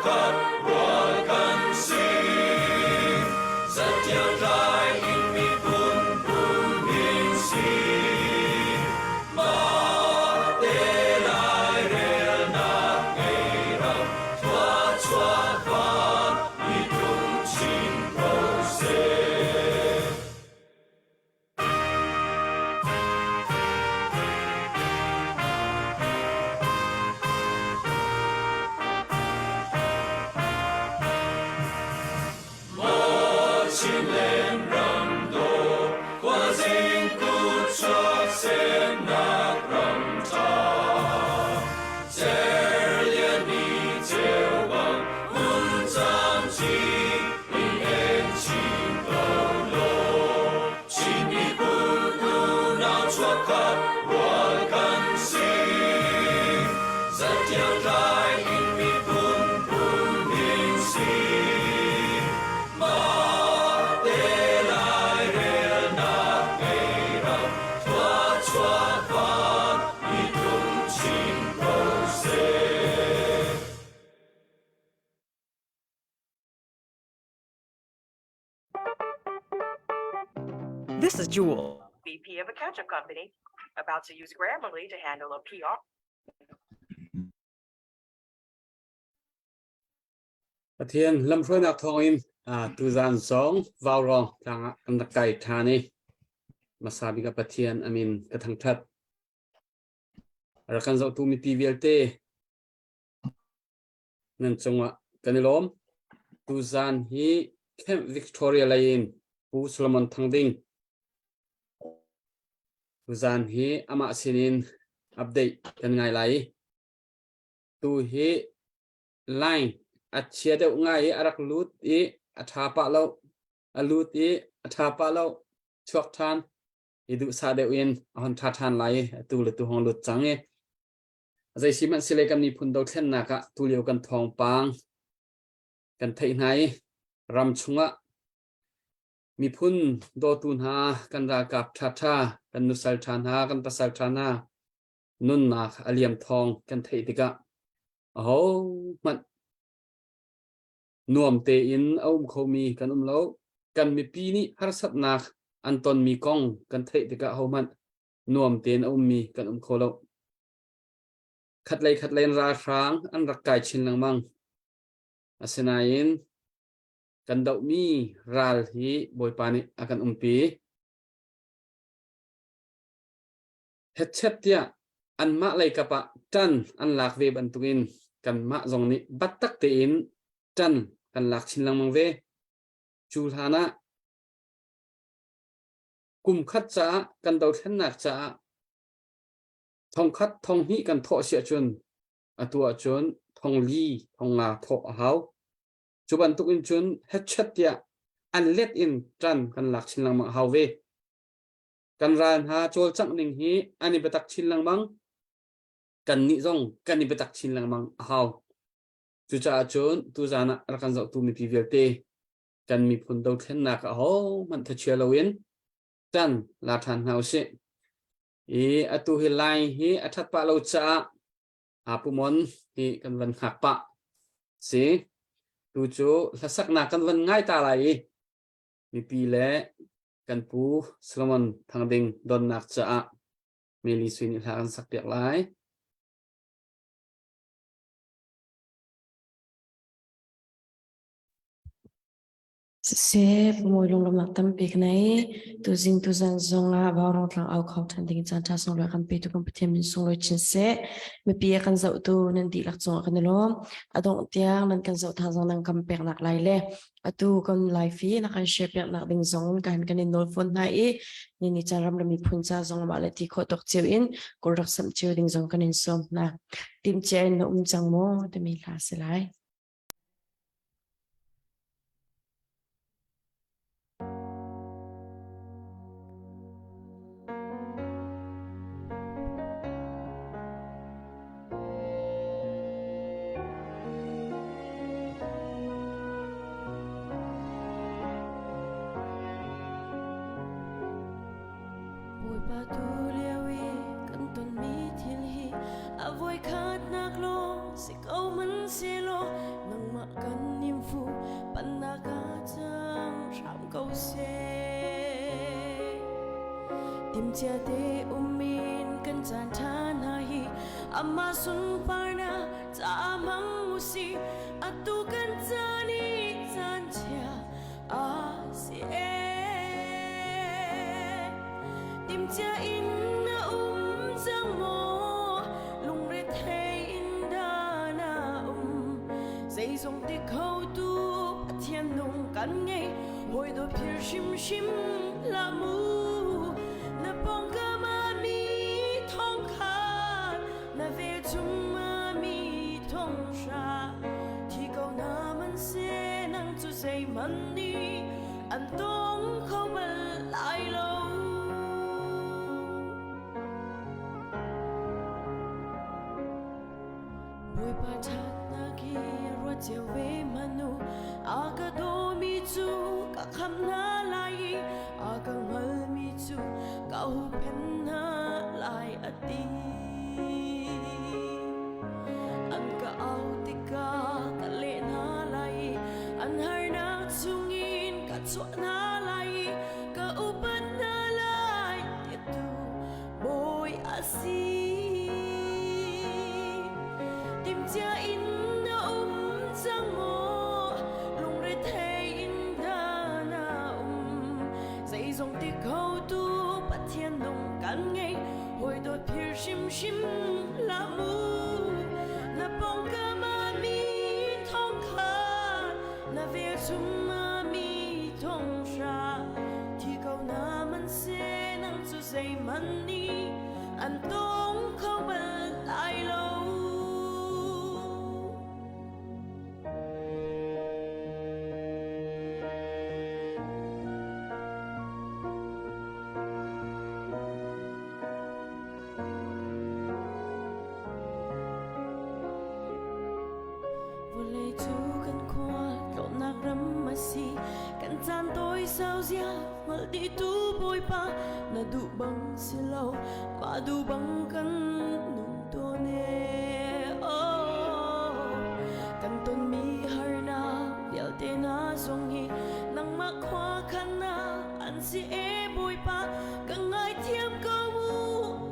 khát hoa căn sinh rất nhiều trái in mi bùn bùn in sinh mà tê lại rêu nạc ngày rằm thoa thoa thoa đi tung chín cầu xe. Chim lên rầm đô qua dinh cút cho xem nạc rầm ta dễ liên đi theo bằng hun giang chi in em chim cầu lô chim đi cút nu nào cho khát hoa căn sinh rất nhiều trái in mi bùn bùn in sinh mà This is Jewel, VP of a ketchup company, about to use Grammarly to handle a PR. ประเทศลำช่วยนักทองอินตุจานสองวาวรองทางอันตรไกธานีมาสาบิกับประเทศอามินกระทั่งทัดรักันจะตูมีปีเวลเตนั่นจังหวะกันล้มตุจานฮีแคมป์วิกตอเรียไลน์ปูสลมันทังดิงตุจานฮีอามาสินินอัปเดตกันไงไหลตูฮีไลน์อัจฉริยะง่ายอารักลุดอัฐาปะเล่าลุดอัฐาปะเล่าชวกทานดูซาเดวินอันท่าทานไหลตูเลตูห้องลุดจังใจสิมันสิเลกันมีพุนดอกเช่นนักตูเลียวกันทองปางกันไทยไหนรำชุงะมีพุนโดตุนหากันรากับท่ากันนุสัลชานหากันปัสสัลชานานุนนักอเลียมทองกันไทยติกะโอ้มันนวมเตอินเอาเขามีกันเล้ากันมีปีนี้ฮาร์สับนักอันตอนมีกล้องกันเทติกะเขามันนวมเตนเอามีกันเขาเล้าขัดเลยราครางอันรักไก่ชินลังมังอาศัยอินกันดอกมีราลฮีบอยปานิอากันปีเฮ็ดเช็ดเตียอันมะเลยกับปะจันอันหลักเวบันตุกินกันมะจงนี้บัตตักเตอินจันกันหลักชินลังมังเวจูลานะกุมขัดจ้ากันดาวเทนนักจ้าทองคัดทองฮีกันทอเสียจนตัวจนทองลีทองลาทอเฮาจุบันตุกินจนเฮ็ดชัดเดียอันเล็ดอินจันกันหลักชินลังมังเฮาเวกันรานหาโจลจังหนึ่งฮีอันนี้ไปตักชินลังมังกันนิจงกันนี้ไปตักชินลังมังเฮาจุจ่าจนตุจานะรักันจะตูมีพิเวลเตกันมีผลดาวเทนนักมันทัชเชลวินจันลาทันเฮาเซอตุฮิไลฮีอัฐปะเราจ้าปุมอนกันวันหักปะสิตูจูลักษณะกันวันง่ายตาไหลมีปีเล่กันปูสลมันทางดิงดอนนักจ้าเมลิสวินิทากันสักเดียกไหลเซฟมวยลงลำหนักตั้มปีกไหนตัวจริงตัวจังจงละบ่าวรองทางเอาเขาทันดิ่งจันทร์ส่งเลยกันปีตัวกันไปเทียมส่งเลยชินเซไม่ปีกันจะตัวนันดีหลักจงกันล้อมอดงเตียงนั่นกันจะทางจงนั่งกันเปียกหนักไหลเล่อตัวกันไลฟีนักกันเชฟเปียกหนักดิ่งจงกันกันในโน้ตฟอนไหนนี่จะรำมีพุนจ้าจงมาเลยที่โคตกเจียวอินก็รักสัมเจียวดิ่งจงกันในส่งนะทีมเจนจังโมจะมีลาสลาย Patuliawi kan ton mi thil hi avoi khat nak lo sẽ câu mân xe lô nang makan niềm phu panaga chang ram câu xe tim chia te umin kan chan tha nahi amma sun parna cha mang musi atu kan chani chan chia a si tim chia in na chang mo lung re the in da na dây dòng tiếc khâu tu thiên nung căn ngay hồi đôi phiêu shim shim la mu na bong ca ma mi thong kha na về chung ma mi thong sha thì câu na man se nang chu dây man đi anh tông khâu bal lại lâu buổi ba chat na ki ro chiều về manu aga do mi chu ka kham na lai aga ngal mi chu ka hu pen na lai ati an ka au ti ka le na lai an har na chungin ka chwa na lai ka upat na lai ti tu boy asi tim chia in na chang mo lung re the in da na dây dòng tiếc khâu tu bắt thiên nông căn ngay hồi đôi phiêu shim shim la mu na bong ca ma mi thong kha na về chung ma mi thong sha thì câu na man se nang chu dây man ni an tông khâu bal lại lâu kan chan tôi sao zia mal đi tu bôi pa na du bang si lâu ma du bang kan nung to ne kan ton mi har na vial te na song hi nang ma khwa khan na an si e bôi pa kan ngai thiam câu mu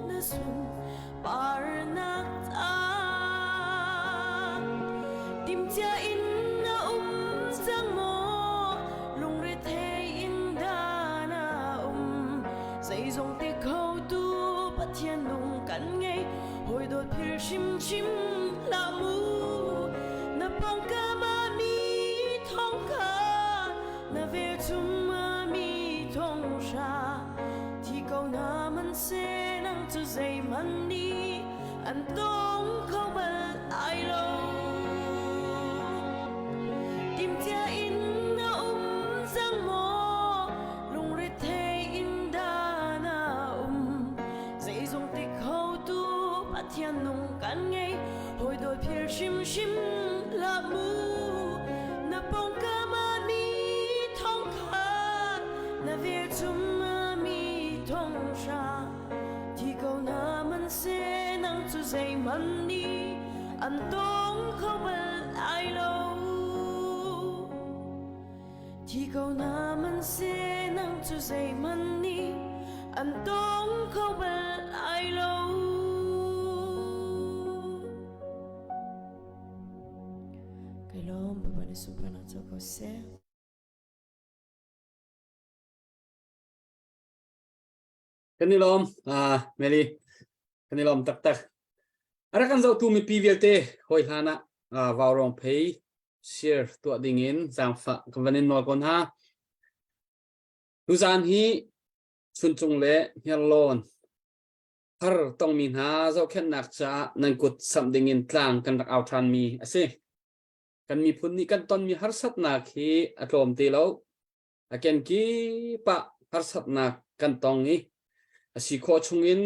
na sun par nak ta tim chia in na chang mo dây dòng tiếc khâu tu bắt thiên nung căn ngay hồi đôi phiêu shim shim la mu na bong ca ma mi thong kha na về chung ma mi thong sha thì câu na man se nang chu dây man đi anh tông khâu bal ai lâu tim chia in na chang mo lung re the in da na dây dòng tiếc khâu tu bắt thiên nung căn ngay hồi đôi phiêu shim shim la mu na bong ca ma mi thong kha na về chung ma mi thong sha thì câu na man se nang chu dây man đi anh tông khâu bal lại lâu thì câu na man se nang chu dây man đi anh tông khâu bal lại lâu cái lom baba ni super na cho ko se kanilom meli kanilom tak tak ara kan zau tu mi pvlte hoi hana vào rong pay share tua dingin jang fa kawanin nol kon ha luzan hi chun chung le hialon har tong min ha zau khen nak cha nan kut sam dingin tlang kan rak out than mi ase kan mi phun ni kan ton mi har sat na khi atlom ti lo aken ki pa har sat na kan tong ni asi kho chungin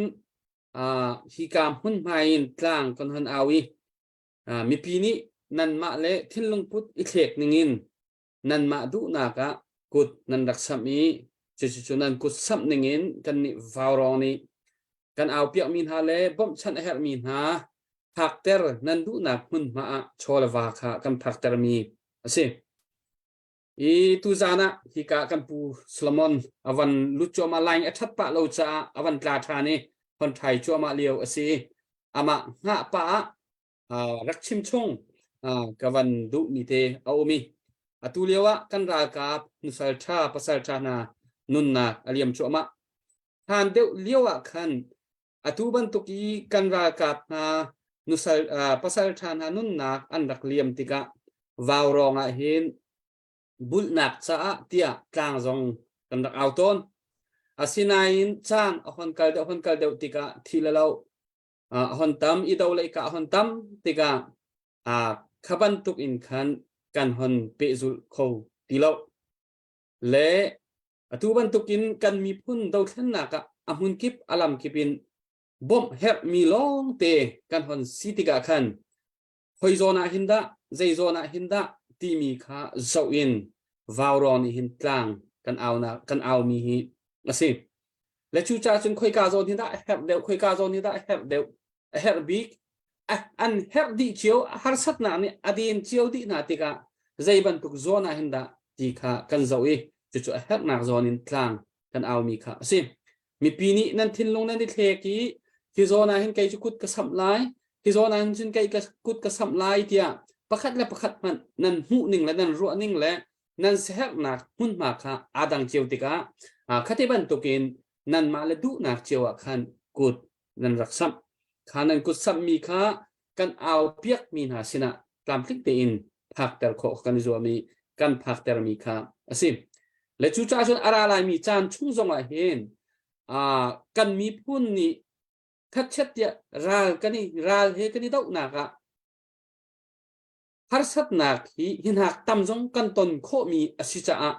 hi kam hun main tlang kon han awi mi pi ni nan ma le thin lung put I thlek ningin nan ma du na ka kut nan rak sam I chu nan kut sam ningin kan ni vaurong ni kan aw piak min ha le bom chan her min ha ผักเตอร์นันดูนักหุ่นมาโชลวาค่ะกันผักเตอร์มีสิอีตุจานะฮิกากันปูสลามอนอวันลุจอมาไลน์ทัดปะเราจะอวันกลาธานีคนไทยจัวมาเลียวสิอามาหะปะรักชิมชงกวันดูมีเตเอามีตุเลียวะกันรากาบนุสัลชาปัสสัลชานานุนนาอเลียมจัวมาทานเดียวเลียวะคันตุบันตุกีกันรากาบนุสัลปัสสัลชานานุนนาอันรักเลียมติกะวาวรองเห็นบุลนักจ้าเตียกลางจงกันดักเอาต้นสินายนจานอคนกัลเดติกะทีละเราอคนตั้มอีดาวเลยกะอคนตั้มติกะขบันตุกอินขันกันหนเปจุลเขาทีเราเล่ตุบันตุกินกันมีพุ่นดาวเทนนักะหุ่นกิบอลัมกิบินบ่มเฮบมีลองเตกันหนสิติกะขันหอยโซนาหินดาใจโซนาหินดาที่มีค่าเจ้าอินวาวรอนี่หินกลางกันเอานะกันเอามีหินะสิและชูจ่าจนคุยกาโซนี่ได้แฮบเดียวคุยกาโซนี่ได้แฮบเดียวแฮบบิ๊กอันแฮบดีเชียวฮาร์สัตนานี่อดีนเชียวดีนาติกาใจบันทุกโซนาหินดาที่ค่ากันเจ้าอิจู่ๆแฮบนักโซนินกลางกันเอามีค่าสิมีปีนี้นั่นทิ้งลงนั่นที่เทกี้ที่โซนาหินไกจุกุดกระสับไลที่โซนาหินไกกุดกระสับไลเดียประคัดและประคัดมันนั่นหูนิ่งและนั่นรัวนิ่งและนั่นเสียหนักหุ่นมากค่ะอาดังเจียวติกาคติบันตุกินนั่นมาเลดูนักเจียวขันกุดนั่นรักษัพขานั่นกุดซับมีค่ะกันเอาเปียกมีนาสินะตามพลิกเตินผักแต่ละข้อกันจัวมีกันผักแต่ละมีค่ะสิและจู่จ้าจนอะไรมีจานชุ่งจงอาเห็นกันมีพุ่นนี่ทัดเช็ดยาราลกันนี่ราลเฮกันนี่ดอกนักฮาร์สัตนักหินหักตั้มจงกันตนโคมีอสิจา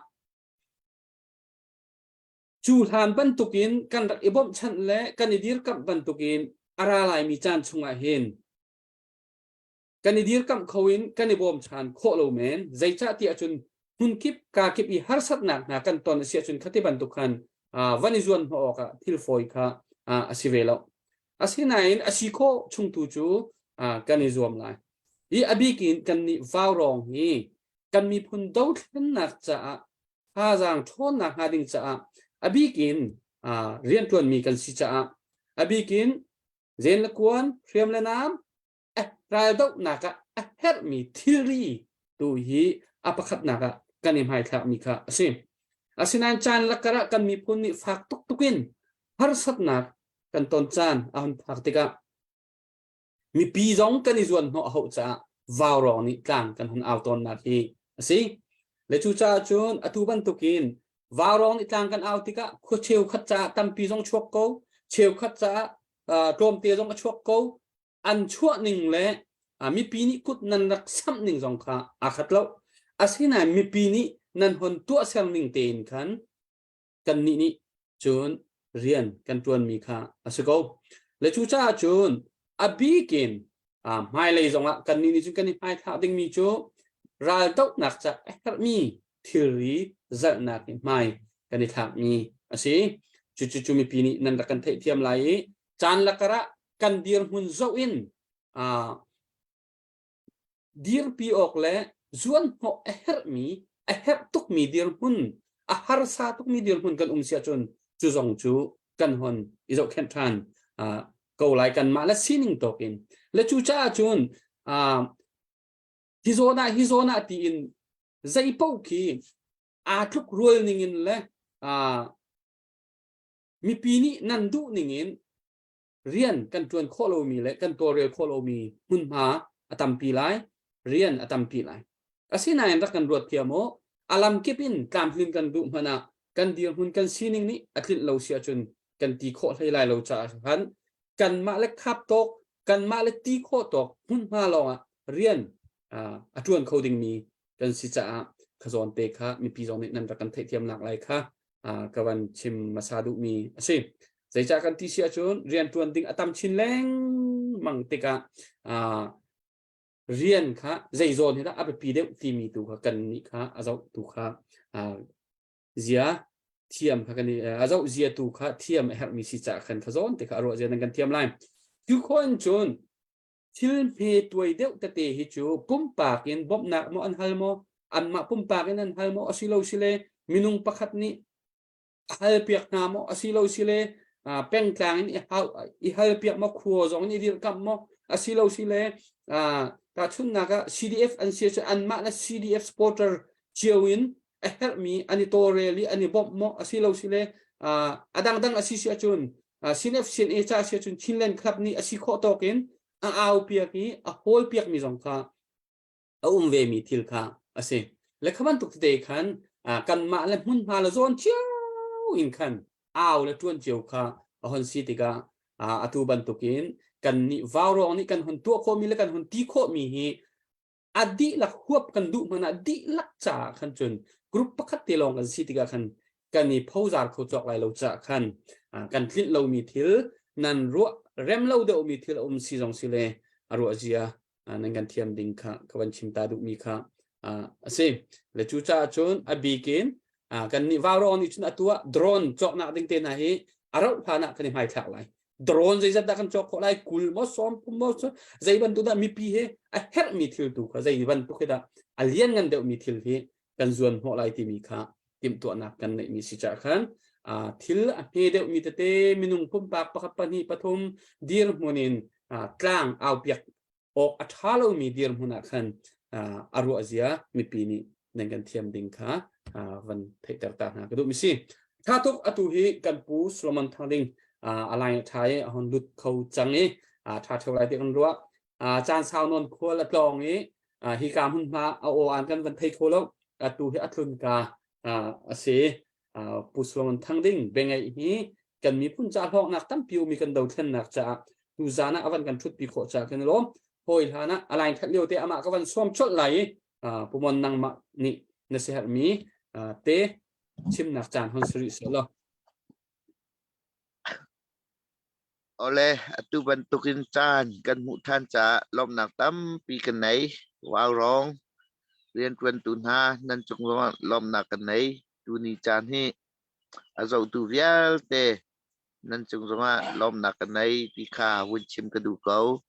จูหานบรรทุกินกันรักอิบมชันและกันนิดิรกับบรรทุกินอะไรมีจานชงอาเห็นกันนิดิรกับเขาอินกันอิบมชันโคโลเมนใจจ่าที่อาจุนหุ่นคิบกาคิบอีฮาร์สัตนักนักกันตนเสียจุนคติบรรทุกันวันนี้จวนหัวกะทิลฟอยค่ะอสิเวลาอสินัยอสิโคชงตูจูกันนิจวมไลอีอบิกินกันนี่ฟ้าวรองฮีกันมีพุ่นดาวเทนนักจ้าฮาจังชนนักฮาดิงจ้าอบิกินเรียนทวนมีกันสิจ้าอบิกินเจนละกวนเรียมละน้ำรายดอกนักเฮดมีทิรีดูฮีอปขัดนักกันนี่ไม่ทักมีค่ะสินันจานละกระกันมีพุ่นนี่ฟักตุกินฮาร์สัตนักกันตอนจานอันพักติกะมีปีจงกันอีส่วนหัวเขาจะวาวรอนี่กลางกันหันเอาตอนนาทีสิและชูจ่าจนอตุบันตุกินวาวรอนี่กลางกันเอาติกะขวเชียวขัดจะตั้มปีจงชวกโกเชียวขัดจะโจมเตียจงชวกโกอันชั่วหนึ่งและมีปีนี้กุดนันรักซ้ำหนึ่งสองค่ะขัดแล้วสิไหนมีปีนี้นันหนตัวเซลหนึ่งเตียนกันนี่จนเรียนกันจวนมีค่ะสิโกและชูจ่าจนอบีกินไม่เลยจงละกันนี่จุกันนี่ไม่ท้าดึงมีจูราลตกนักจะมีทีรีจะนักไม่กันนี่ท้ามีสิจู่มีปีนี้นั่นรักกันเทียมไหลจานละกระกันเดียร์หุ่นโจอินเดียร์ปีออกแล้วส่วนหัวมีตุกมีเดียร์หุ่นฮาร์ซาตุกมีเดียร์หุ่นกันเสียจนจู่จงจูกันหุ่นอิจฉาแข่งขันก็ไล่กันมาและสิ่งตกินและจู่จ้าจนฮิโซนาที่อินใจเป้าคีทุกรวยนิ่งและมีปีนี้นันดูนิ่งเรียนกันจวนโคโลมีและกันตัวเรียนโคโลมีหุ่นมาตัมปีไลเรียนตัมปีไลสินายรักกันรวดเทียมโออาลัมเก็บินการพลินกันดูมานะกันเดียวหุ่นกันสิ่งนี้อัดลินเราเสียจนกันตีโคให้ไล่เราจ้าหันกันมาเล็กขับตกกันมาเล็กตีโคตกหุ่นมาลองเรียนจวนโคดิ้งมีกันสิจ้าขจรเตะค่ะมีปีจอมนั่นรักกันเทียมหลากหลายค่ะกวันชิมมาซาดุมีสิใจจากกันที่เสียจนเรียนจวนดิ้งอัตมชินแรงมังติกะเรียนค่ะใจโซนเห็นอับปีเดียวที่มีตัวกันนี่ค่ะอาจจะตัวค่ะเสียเทียมกันนี่อาจจะเสียตัวค่ะเทียมมีสิจ้ากันขจรติค่ะรู้เจนังกันเทียมไลน์ทุกคนจน ทิลเฮตัวเดียวแต่เตะฮิจูปุ่มปากอินบ๊อบนักโมอันฮัลโมอันมาปุ่มปากอินอันฮัลโมอสิโลสิเลมินุงปักขัดนี้ฮัลเปียกนาโมอสิโลสิเลเป็งกลางอิฮัลเปียกมาครัวจงนี่ดีกับโมอสิโลสิเลตาชุนนักCDF อันเสียอันมาและ CDF supporter เชียวินเฮลมีอันนี้ตัวเรลีอันนี้บ๊อบโมอสิโลสิเลดังอสิเสียจุนCNF CNA จ้าเสียจุนชินเลนครับนี่อสิโคโตกินเอาเปียกนี้โฮลเปียกมีสองค่ะเวมีทิลค่ะสิและขมันตุกเตะขันกันมาและมุ่นมาละโซนเชียวอินขันเอาและจวนเจียวค่ะฮอนซีติกาตูบันตุกินกันนี่วาวรองนี่กันฮอนตัวโคมีและกันฮอนตีโคมีฮีอดีลักหวบกันดุมันอดีลักจ่าขันจนกรุ๊ปปักติลองกันซีติกาขันกันนี่พูดาร์เขาจอกไรเราจ่าขันกันคลิปเรามีทิลนันรัวเร็มเราเดามีทิลซีจงสิเลรัวเจียนั่นกันเทียมดิงค่ะกวันชิมตาดุมีค่ะสิเลจูจ่าจนบีกินกันนี่วาวรองนี่จุนตัวโดรนจอกนักดิงเตนะฮีอารุพานักกันนี่ไม่แข็งไรโดรนใจจัดกันจอกอะไรกุลมอสอมปุ่มมอสใจบันตุดมีปีเฮเฮมีทิลตุค่ะใจบันตุกเดาอเลียนกันเดามีทิลเฮกันส่วนหัวไรที่มีค่ะติมตัวนักกันในมีสิจ่าขันทิลเฮเดมีเตมินุงปุ่มปากปะปนีปฐมดีร์มุนินกลางเอาเปียกออกอัฐาเรามีดีร์มุนักขันอารุอาเซียมีปีนี้ในกันเทียมดิงค่ะวันเทตต่างๆก็ดูมิสิถ้าทุกอตุฮีกันปูสโลมันทางดิงอะไรไทยฮอนดุดเขาจังนี้ถ้าเท่าไรที่กันรู้จานสาวนนครัวละกลองนี้ฮีการหุ่นมาเอาอ่านกันวันเทโคแล้วอตุฮีอัตุนกาเสปูสโลมันทางดิงเป็นไงนี้กันมีพุ่นจ่าหอกนักตั้มปิวมีกันดาวเทนนักจ่าดูจานะอวันกันชุดปีโคจ่ากันล้มโอยฐานะอะไรทัดเลี้ยวเตะอามาก็วันซ้อมชดไหลผู้มันนั่งมานี่นเสียมีเตะชิมนักจานฮอนสริสละoleh atu bantukin chan kan mu than cha lom nak tam pi kan nei wow rong rian tuen tun ha nan chung lom nak kan nei tu ni chan hi azau tu vial te nan chung lom nak kan nei pi kha win chim ka du kau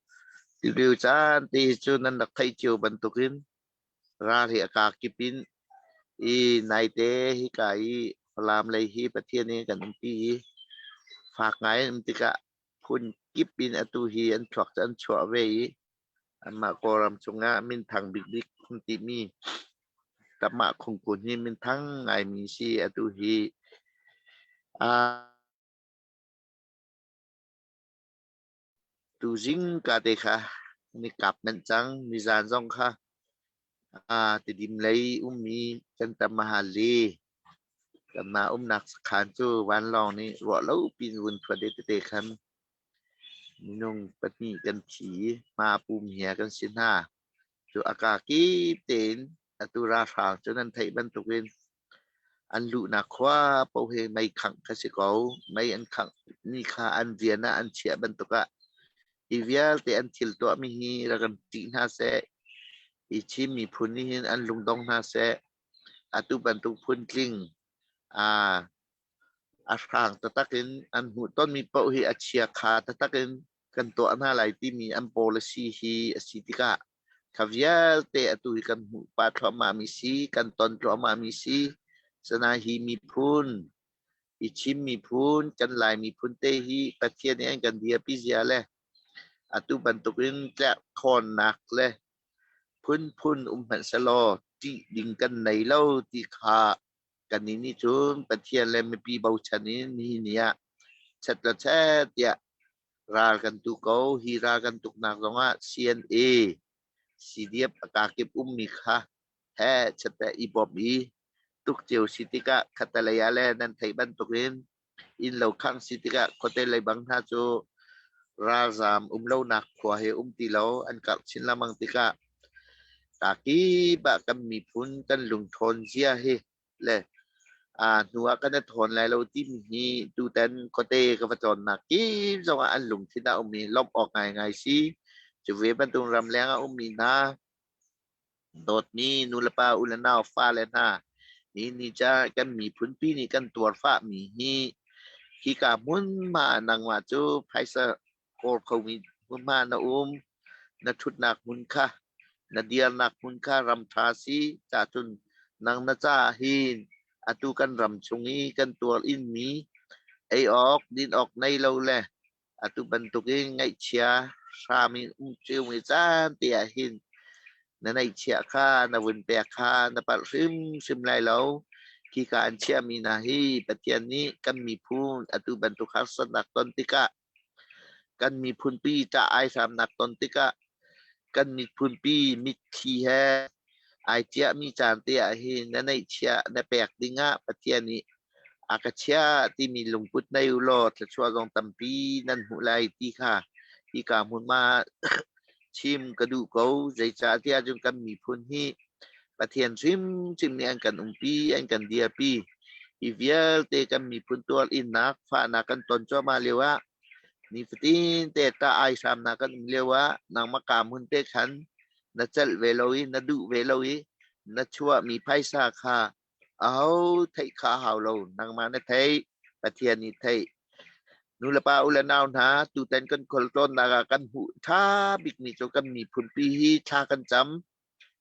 ti riu chan ti chu nan nak thai chiu bantukin ra hi aka kipin nai te hi kai lam lei hi pathian ni kan piฝากไงมันติกะคุณกิบบินอตุฮีอันฉกอันฉวเวอันมากรำชงะมินทางบิ๊กบิ๊กคุณติมีตับมาคงกุนนี่มินทั้งไงมีซีอตุฮีตูจิงกาเตค่ะนี่กับนั่นจังมีจานจงค่ะติดิมเลยมีจันตมหาลีกันมานักสขานจูวันลองนี่รอแล้วปีนวุ่นประเดเตะคันมีนงปนีกันผีมาปูมเหียกันสินห้าจูอากากีเต็นอตุราทางจนนั้นไทยบรรทุกเวนอันลุนักว่าเป่าเฮไม่ขังคสิเกาไม่อันขังนี่ค่าอันเวียนะอันเฉียบรรทุกะอีเวียลแต่อันทิลตัวมีฮีระกันจีน่าเสอีชิมีพุนนี่อันลุงดองน่าเสอตุบรรทุกพุนกลิ้งอาทางตะตักินอันหูต้นมีเป้าฮีอาเชียขาตะตักินกันตัวอันอะไรที่มีอันโพลิซีฮีสิติกะขวิลเตะตุยกันหูปาทรมามิซีกันตอนทรมามิซีสนาฮีมีพุนอิชิมมีพุนกันลายมีพุนเตฮีประเทศนี้กันเดียพิเศษเลยอตุบันตุกินจะคอนนักเลยพุนหันสโลที่ดิ่งกันในเล่าที่ขากันนี่จุนประเทศเลยไม่ปีเบาชนิดนี้เนี่ยชัดแท้เดียรากันตุกเอาฮีรากันตุกนักร้องCNA CDF อากาศเก็บมีค่ะแท้ชัดแต่อีบอบบีตุกเจียวสิติกะคัตเลยาเลนันไทยบันตุกินอินเหล่าข้างสิติกะโคเตเลยบังท่าจูราซามเหล่านักขวาเฮตีเหล่าอันกับชินละมังติกะตากีบะกันมีพุนกันลุงทนเสียเฮเลยนัวกันทนแล้วที่มีดูแต่โคเตกับจอนนักกีจังอันลุงที่น่ามีลบออกไงสิจะเวบันตุงรำแรงมีนะโดดนี้นุลปาอุลนาฟ้าเลยนะนี่จะกันมีพื้นที่นี่กันตัวฟ้ามีที่กามุนมานังว่าจูไพศโคเขามีมุนมานะ na thut nak mun kha na dial nak mun kha ram thasi cha chun nang na cha hin atu kan ram chungi kan tual in mi ai ok din ok nay lâu le atu bantuki ngai chia sa mi chiu mi chan tia hin na nay chia kha na win pe kha na pal sim lai lâu khi ka an chia mi na hi patian ni kan mi phun atu bantuk hasan nak ton tika kan mi phun pi cha ai sam nak ton tika kan mi phun pi mit khi he ai chia mi chan tia hi na nay chia na pek dinga patian ni akachia ti mi lungput na yulo sa chua gong tampi nan hulay ti ka mun ma chim kadu ko zai cha ti ajung kan mi phun hi pathian chim ni an kan umpi an kan dia pi ivial te kan mi phun tual in nak fa na kan ton cho ma lewa ni fitin te ta ai sam na kan lewa nang maka mun te khan na chal veloi na du veloi na chua mi paisa kha áo thấy khá hào lâu năng mà nó thấy và thiền thì thấy nu là ba ula nào na tu ten kan kol ton na kan hu tha big ni cho kan mi phun pi hi tha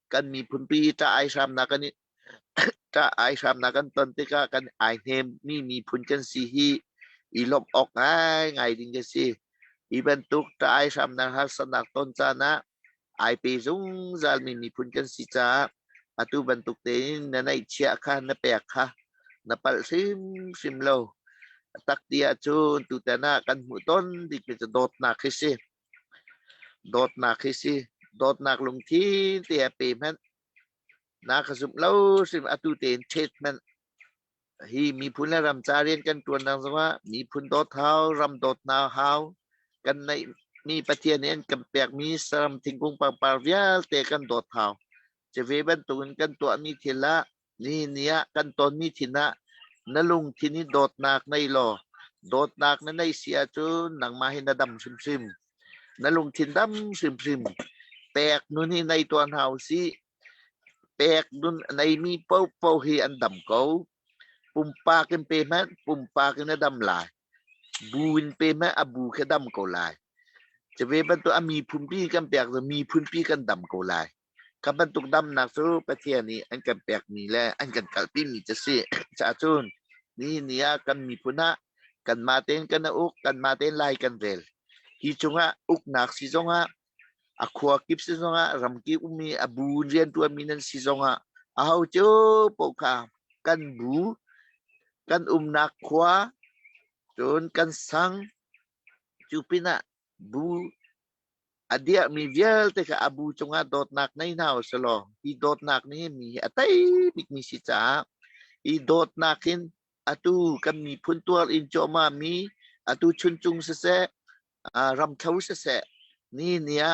kan mi phun pi ta ai sam na kan ni ta ai sam na kan ton te ka kan ai hem mi phun kan si hi i lop ok ai ngày ding ke si i ben tuk ta ai sam na ha san na ton cha na ai pe zung zal mi phun kan si cha atu bantuk te na nai chia kha na pek kha na pal sim lo tak dia chun tu ta na kan mu ton dik pe dot na khisi dot na lung thi te pe man na khasum lo sim atu ten chet man hi mi phun la ram cha rian kan tuan nang sawa mi phun dot hau ram dot na hau kan nai mi pathian nen kan pek mi sam thingkung pang par vial te kan dot hauจะเวบันตุนกันตัวมีทีละนี่เนี่ยกันตอนมีทีนะนลุงทีนี้โดดนักในหล่อโดดนักนั้นในเสียจนหนังมาให้นาดำซึมนลุงทีดำซึมแปลกนู่นนี่ในตัวเฮาสิแปลกนู่นในมีเป้าให้อันดำเขาปุ่มปากันเปแม่ปุ่มปากันนาดำลายบูนเปแม่อบูแค่ดำเขาลายจะเวบันตัวมีพุ่มปีกันแปลกจะมีพุ่มปีกันดำเขาลายkapan tuk dam nak su patian ni an kan pek ni le an kan kalpi mi chasi cha chun ni nia kan mi puna kan maten kan uk kan maten lai kan vel hi chunga uk nak si zonga akhwa kip si zonga ram ki umi abu rian tu minan si zonga ahau chu po kha kan bu kan nak khwa chun kan sang chupina bu adia mi vial te ka abu chunga dot nak nai naw salo I dot nak ni mi atay big mi si cha I dot nakin atu kan mi phun tual in choma mi atu chun chung se ram thau se ni nia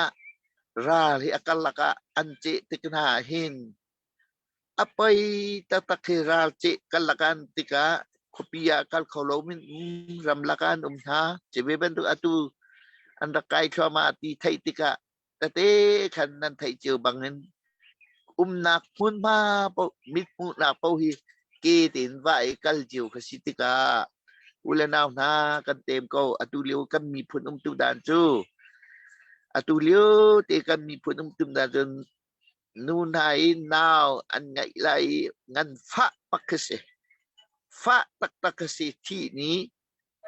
ra hi akal laka anche tikna hin apai tatakira che kalakan tika kopia kal kholomin ram lakan tha chebe ben tu atu anh đã cai cho mà thì thấy thì cả thế khăn anh thấy chiều bằng nên nạc phun ma mít phun nạc bao hi kê tiền vậy cái chiều cái gì thì cả ule nào na kan tem câu atu liu kan mi phun tu dan chu atu liu te kan mi phun tu dan chu nu nai nào anh ngại lại ngăn phá bắc kese phá tak kese thi ni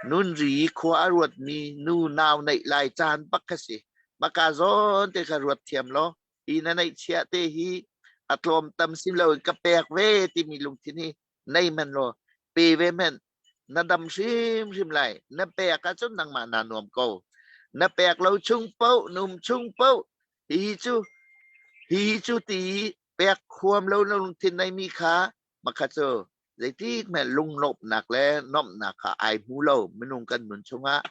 nun ri khwa ruột mi nu nào nai lai chan bắc kese baka zon te ka ruột thiam lo ina nai chia te hi atlom tam sim lo ka pek ve ti mi lung thi ni nai man lo pe ve men na dam sim lại na pek ka chon nang ma na nom ko na pek lo chung pau num chung pau hi chu ti pek khom lo lung thi nai mi kha baka cho dạy tí mẹ lung nộp nạc lẽ nộp nạc khá ai mũ lâu mình nung cần mình chung á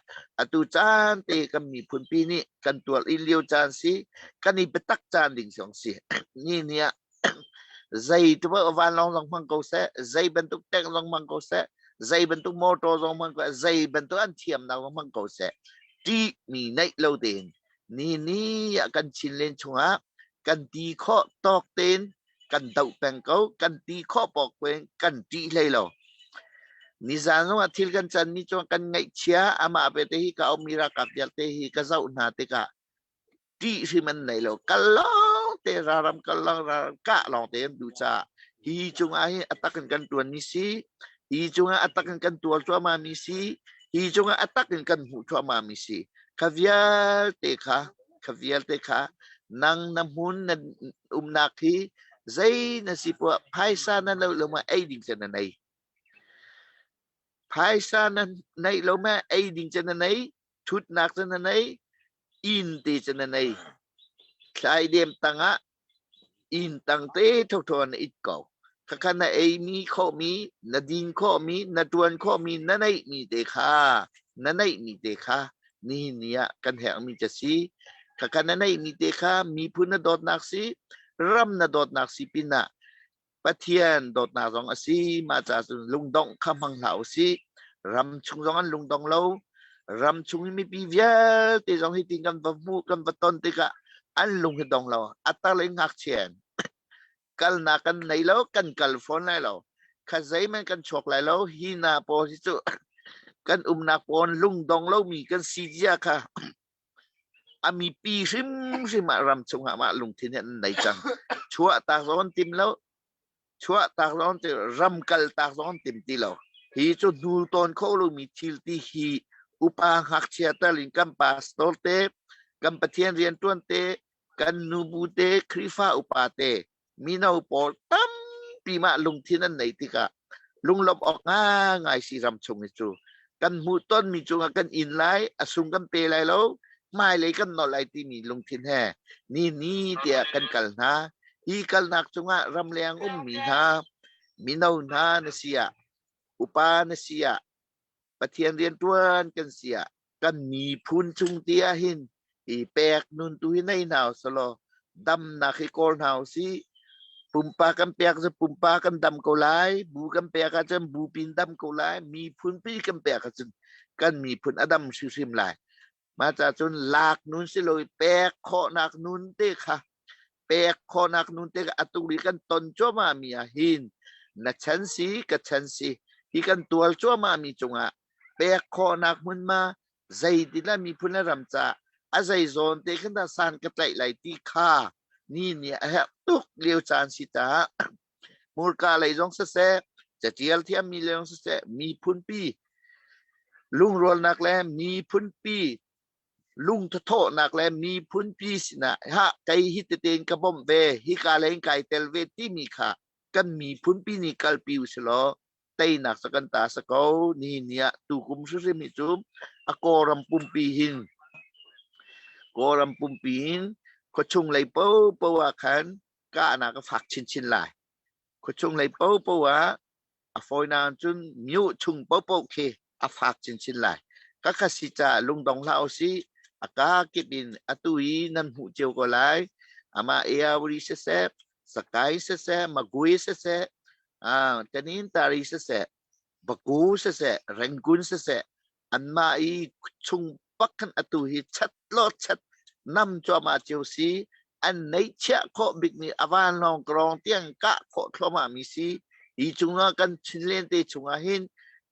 tu chan tê cầm mì phun pi ni cần tuột in liêu chan si cần i betak chan ding song si ni nia dây tu vợ van long long mang câu sẽ dây bentuk tek long mang câu sẽ dây bentuk motor long mang câu dây bentuk an thiam nào long mang câu sẽ tí mì nấy lâu tiền ni cần chin lên chung á cần tí khó tọc tên cần đậu bèn câu cần tí khó bỏ quên cần tí lấy lo ni ra nó mà thiêu cần chân ni cho cần ngay chia ama về thế hi cả ông mira cặp giật thế hi cả dậu na thế cả ตีสิมันไหนแล้วกัลลองเตรารำกัลลองรากะลองเตมดูจ้าฮีจงอาให้อัตกันกันตัวนี้สิฮีจงอาอัตกันกันตัวชัวมามีสิฮีจงอาอัตกันกันหูชัวมามีสิขวิลเตคะขวิลเตคะนางน้ำหุ่นนันนักฮีใจนั่นสิพวกไพศาลนั่นเรามาไอ้ดิ่งจะนั่นไงไพศาลนั่นในเรามาไอ้ดิ่งจะนั่นไงชุดนักจะนั่นไงอินตีจะนั่นไงใช้เดียมตังอะอินตังเตทุกทวนอิดเก่าข้านะไอมีข้อมีนาดินข้อมีนาดวนข้อมีนั่นไอมีเดคานั่นไอมีเดคานี่เนี่ยกันแหงมีจะสีข้านั่นไอมีเดคามีพุนดอดนักสีรำนดอดนักสีปินะปะเทียนดอดนักสองสีมาจากลุงดองคำพังเหล่าสีรำชุงสองอันลุงดองเล่ารำชุงมีปีเวียตีสองให้ติงกันบะมูกันบะตอนติกะอันลุงให้ดองเราอัตตาเลยงักเชียนกัลนักันในเรากันกัลฟอนในเราข้าใจมันกันชกไหลเราฮีนาโพสิจุกันนักปอนลุงดองเรามีกันซีเจียค่ะอามีปีซิมารำชงหามาลุงที่เนี่ยไหนจังชัวตากร้อนติมแล้วชัวตากร้อนจะรำกัลตากร้อนติมตีเราฮีจุดดูตอนเขาเรามีทิลที่ฮีอุปาหักเชียตลิงกัมปาสโตเตกัมปะเทียนเรียนต้นเตกันนูบูเตคริฟาอุปาเตมีนาอุปตั้มปีมาลุงที่นั่นไหนติกะลุงลบออกง่ายสิรำชงจูกันมูต้นมีจงกันอินไลอสุงกันเปไลแล้วไม่เลยกันนอไลที่มีลุงทินแห่นี่เดียกันกันนะฮีกันนักจงรำเลียงมีนะมีนานาเนเสียอุปาเนเสียปะเทียนเรียนตัวกันเสียกันมีพุนจุงเตียหินอีแปกนุนตุยในหนาวสโลดำนักให้โกนหาวสิปุ่มปากันเปียกจะปุ่มปากันดำเกาไลบูกันเปียกจะบูปินดำเกาไลมีพุนปีกันเปียกจะกันมีพุนอดัมชิริมไลมาจากจนลากนุนสิโลยแปกขอนักนุนเตค่ะแปกขอนักนุนเตค่ะอตุริกันตนจ้วมามีหินนัชันสีกับชันสีที่กันตัวจ้วมามีจงอ่ะแปกขอนักมุนมาใจดีละมีพุนรำจ่าอาศัยโซนเตขันตาสานกระไตไหลที่ข้านี่เนี่ยฮะตุกเลี้ยวจานสิตามูลกาไหลจงเสะจะเจียลเทียมมีเลี้ยงเสะมีพุนปีลุงรวลนักแลมีพุนปีลุงทโทนักแลมีพุนปีสินะฮะไกฮิตเตนกระบอมเวฮิกาเลงไกเตลเวที่มีค่ะกันมีพุนปีนี่กัลปิวสโลไตนักสกันตาสกาวนี่เนี่ยตุกุมสุริมิจุมอโกรัมปุมปีหินโกรัมปุมปีหินก็ชงเลยเป้าว่าขันก็อนาก็ฝักชินหลายก็ชงเลยเป้าว่าฟอยนานจนมิวชงเป้าเคฝักชินหลายก็ขสิจ่าลุงดองเล่าสิอากาเก็บินอตุยนั่นหูเจียวก็ไลอามาเอียวริเสะสกายเสะมากุยเสะตนินตาริเสะบกูเสะแรงกุนเสะอันมาอีชงปักกันอตุยชัดลอดชัดนำจอมาเจียวซีอันในเชื่อข้อบิกนี่อวานลองกรองเตียงกะข้อทลมามีซีอีจุงกันชินเลนเตจุงหิน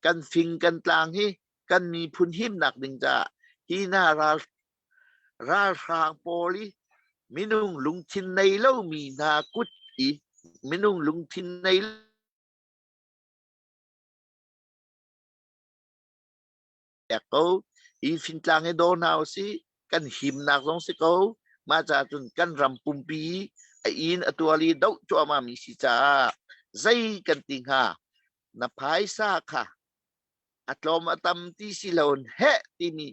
กันฟิงกันตลางฮีกันมีพุนหิมหนักดึงจ่าฮีนาราชางโปลีมินุงลุงทินในเล่ามีนากุดอีมินุงลุงทินในแอกเขาอีฟินตลางให้โดนเอาสิกันหิมนักลงสิเขามาจากจนกันรำปุ่มปีไออินอตัวลีดจัวมามีสิจ้าใจกันติงหานับพายซาค่ะอัตลมอตัมที่สิลอนเฮที่มี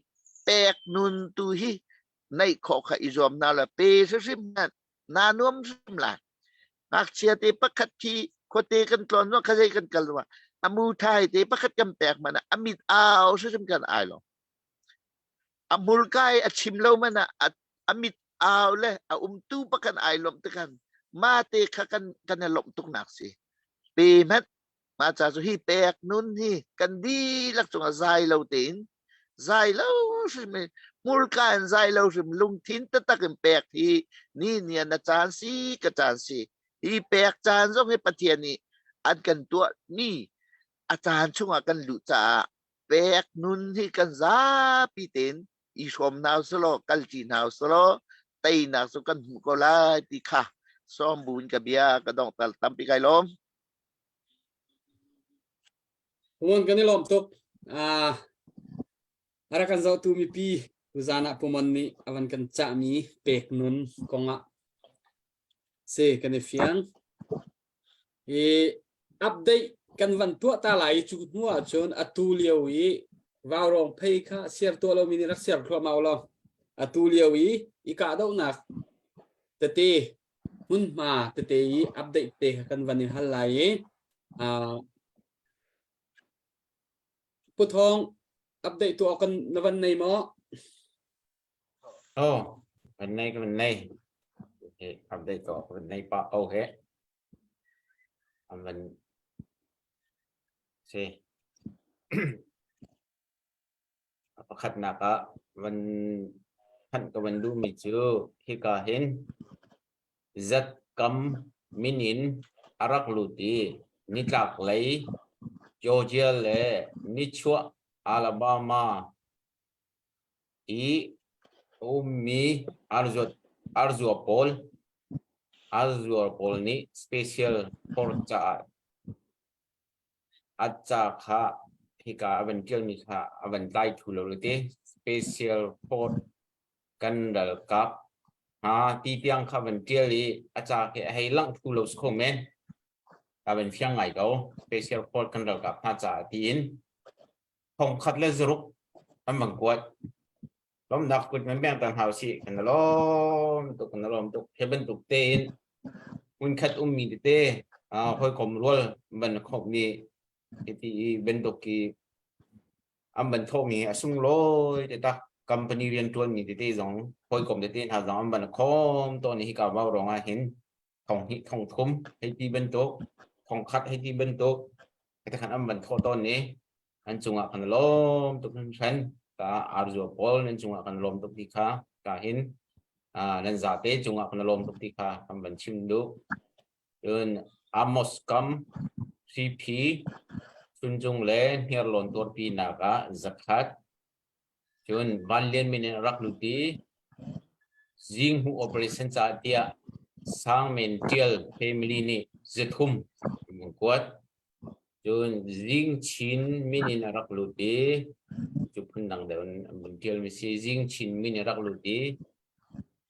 แปกนุนตุฮีในขอขอิจอมนาละเปริมนั้นนานวมริมหลานนักเชียเตปะคัดทีโคเตกันตอนว่าขใจกันกันว่าอมูไทยเตปะคัดกันแปกมันอมิดเอาริมกันไอหรออมูลกายอชิมเลามันอมิดเอาเลยตู้ปะกันไอลมตะกันมาเตะกันลมตุกหนักสิเปมัดมาจากสุฮีแปกนุนฮีกันดีลักษณะใจเราเต็นใจเราสิมมูลกายใจเราสิมลุงทิ้นตะตะกันแปกทีนี่เนี่ยนะจานสีกับจานสีฮีแปกจานต้องให้ปะเทียนนี่อันกันตัวนี่อาจารย์ช่วงกันหลุจ่าแปกนุนที่กันซาปีเต็นอีชมนาวสโลกัลจีนาวสโล tay na so kan hu ko la ti kha som bun ka bia ka dong tal tam pi kai lom วนกันนี่ลมตุกอารักันเจ้าตูมีปีอุจานะปุ่มันนี้อวันกันจะมีเป็กนุนกงะเซกันในเฟียงอัปเดตกันวันตัวตาไหลจุดหัวจนอตูเลียวอีวาวรองเพย์ค่ะเสียตัวเรามีนิรักเสียครัวเมาเราอตูเลียวอีกาดาวนักเตะมุนมาเตะอัปเดตเตะกันวันนี้ฮัลไลผู้ทองอัปเดตตัวกันในวันในหมอ วันนี้ก็วันนี้อัปเดตตัววันนี้ปะโอเควันสิประคัดนักะวันพันกับวันดูมิจูที่ก็เห็นจัดกำมินินอารักลูดีนิจักเลยจอร์เจียเลยนิชัวอลาบามามีอาร์จูปอลนี่สเปเชียลฟอร์จ่าอาจารย์ค่ะที่กาอเวนเจอร์นี่ค่ะอเวนไลทูโลลิตี้สเปเชียลฟอร์กันดัลกับที่เพียงค่ะอเวนเจอร์นี่อาจารย์ให้ลังทูโลสโคเมนอเวนเฟียงไงเขาสเปเชียลฟอร์กันดัลกับอาจารย์ที่อินคงคัดเลสรุกอันบังกวดล้มดักกุดมันแบ่งต่างหากสิกันล้มตุกเฮบันตุกเตนมันคัดมีเตค่อยคมรัวบันคงมีที่เป็นตุกีอันบันโทมีสุ่งโลยแต่ตาคอมพานีเรียนตัวมีที่สองค่อยคมเตนหาสองอันบันคมตัวนี้กับว่าเราเห็นของทุ่มให้ที่เป็นตุกของคัดให้ที่เป็นตุกแต่ขันอันบันโทตัวนี้อันจุงอ่ะกันล้มตุกนั้นฉันก็อาร์จูปอลนั่นจุงอ่ะกันล้มตุกที่ข้าก็เห็นนั่นจะเตะจุงอ่ะกันล้มตุกที่ข้าอันบันชิมดูจนอามอสกัมซีพีสุนจงเล่เฮียร์ลอนตัวปีนักจักรัดจนบัลเลียนมินรักลุตีจิงหูโอเปอเรชั่นจ่าเดียสังเมนเทลเฟมิลีนี่จะทุ่มมุกวดจนจิงชินมินรักลุตีจุดพุ่นดังเดินบันเทลมิซีจิงชินมินรักลุตี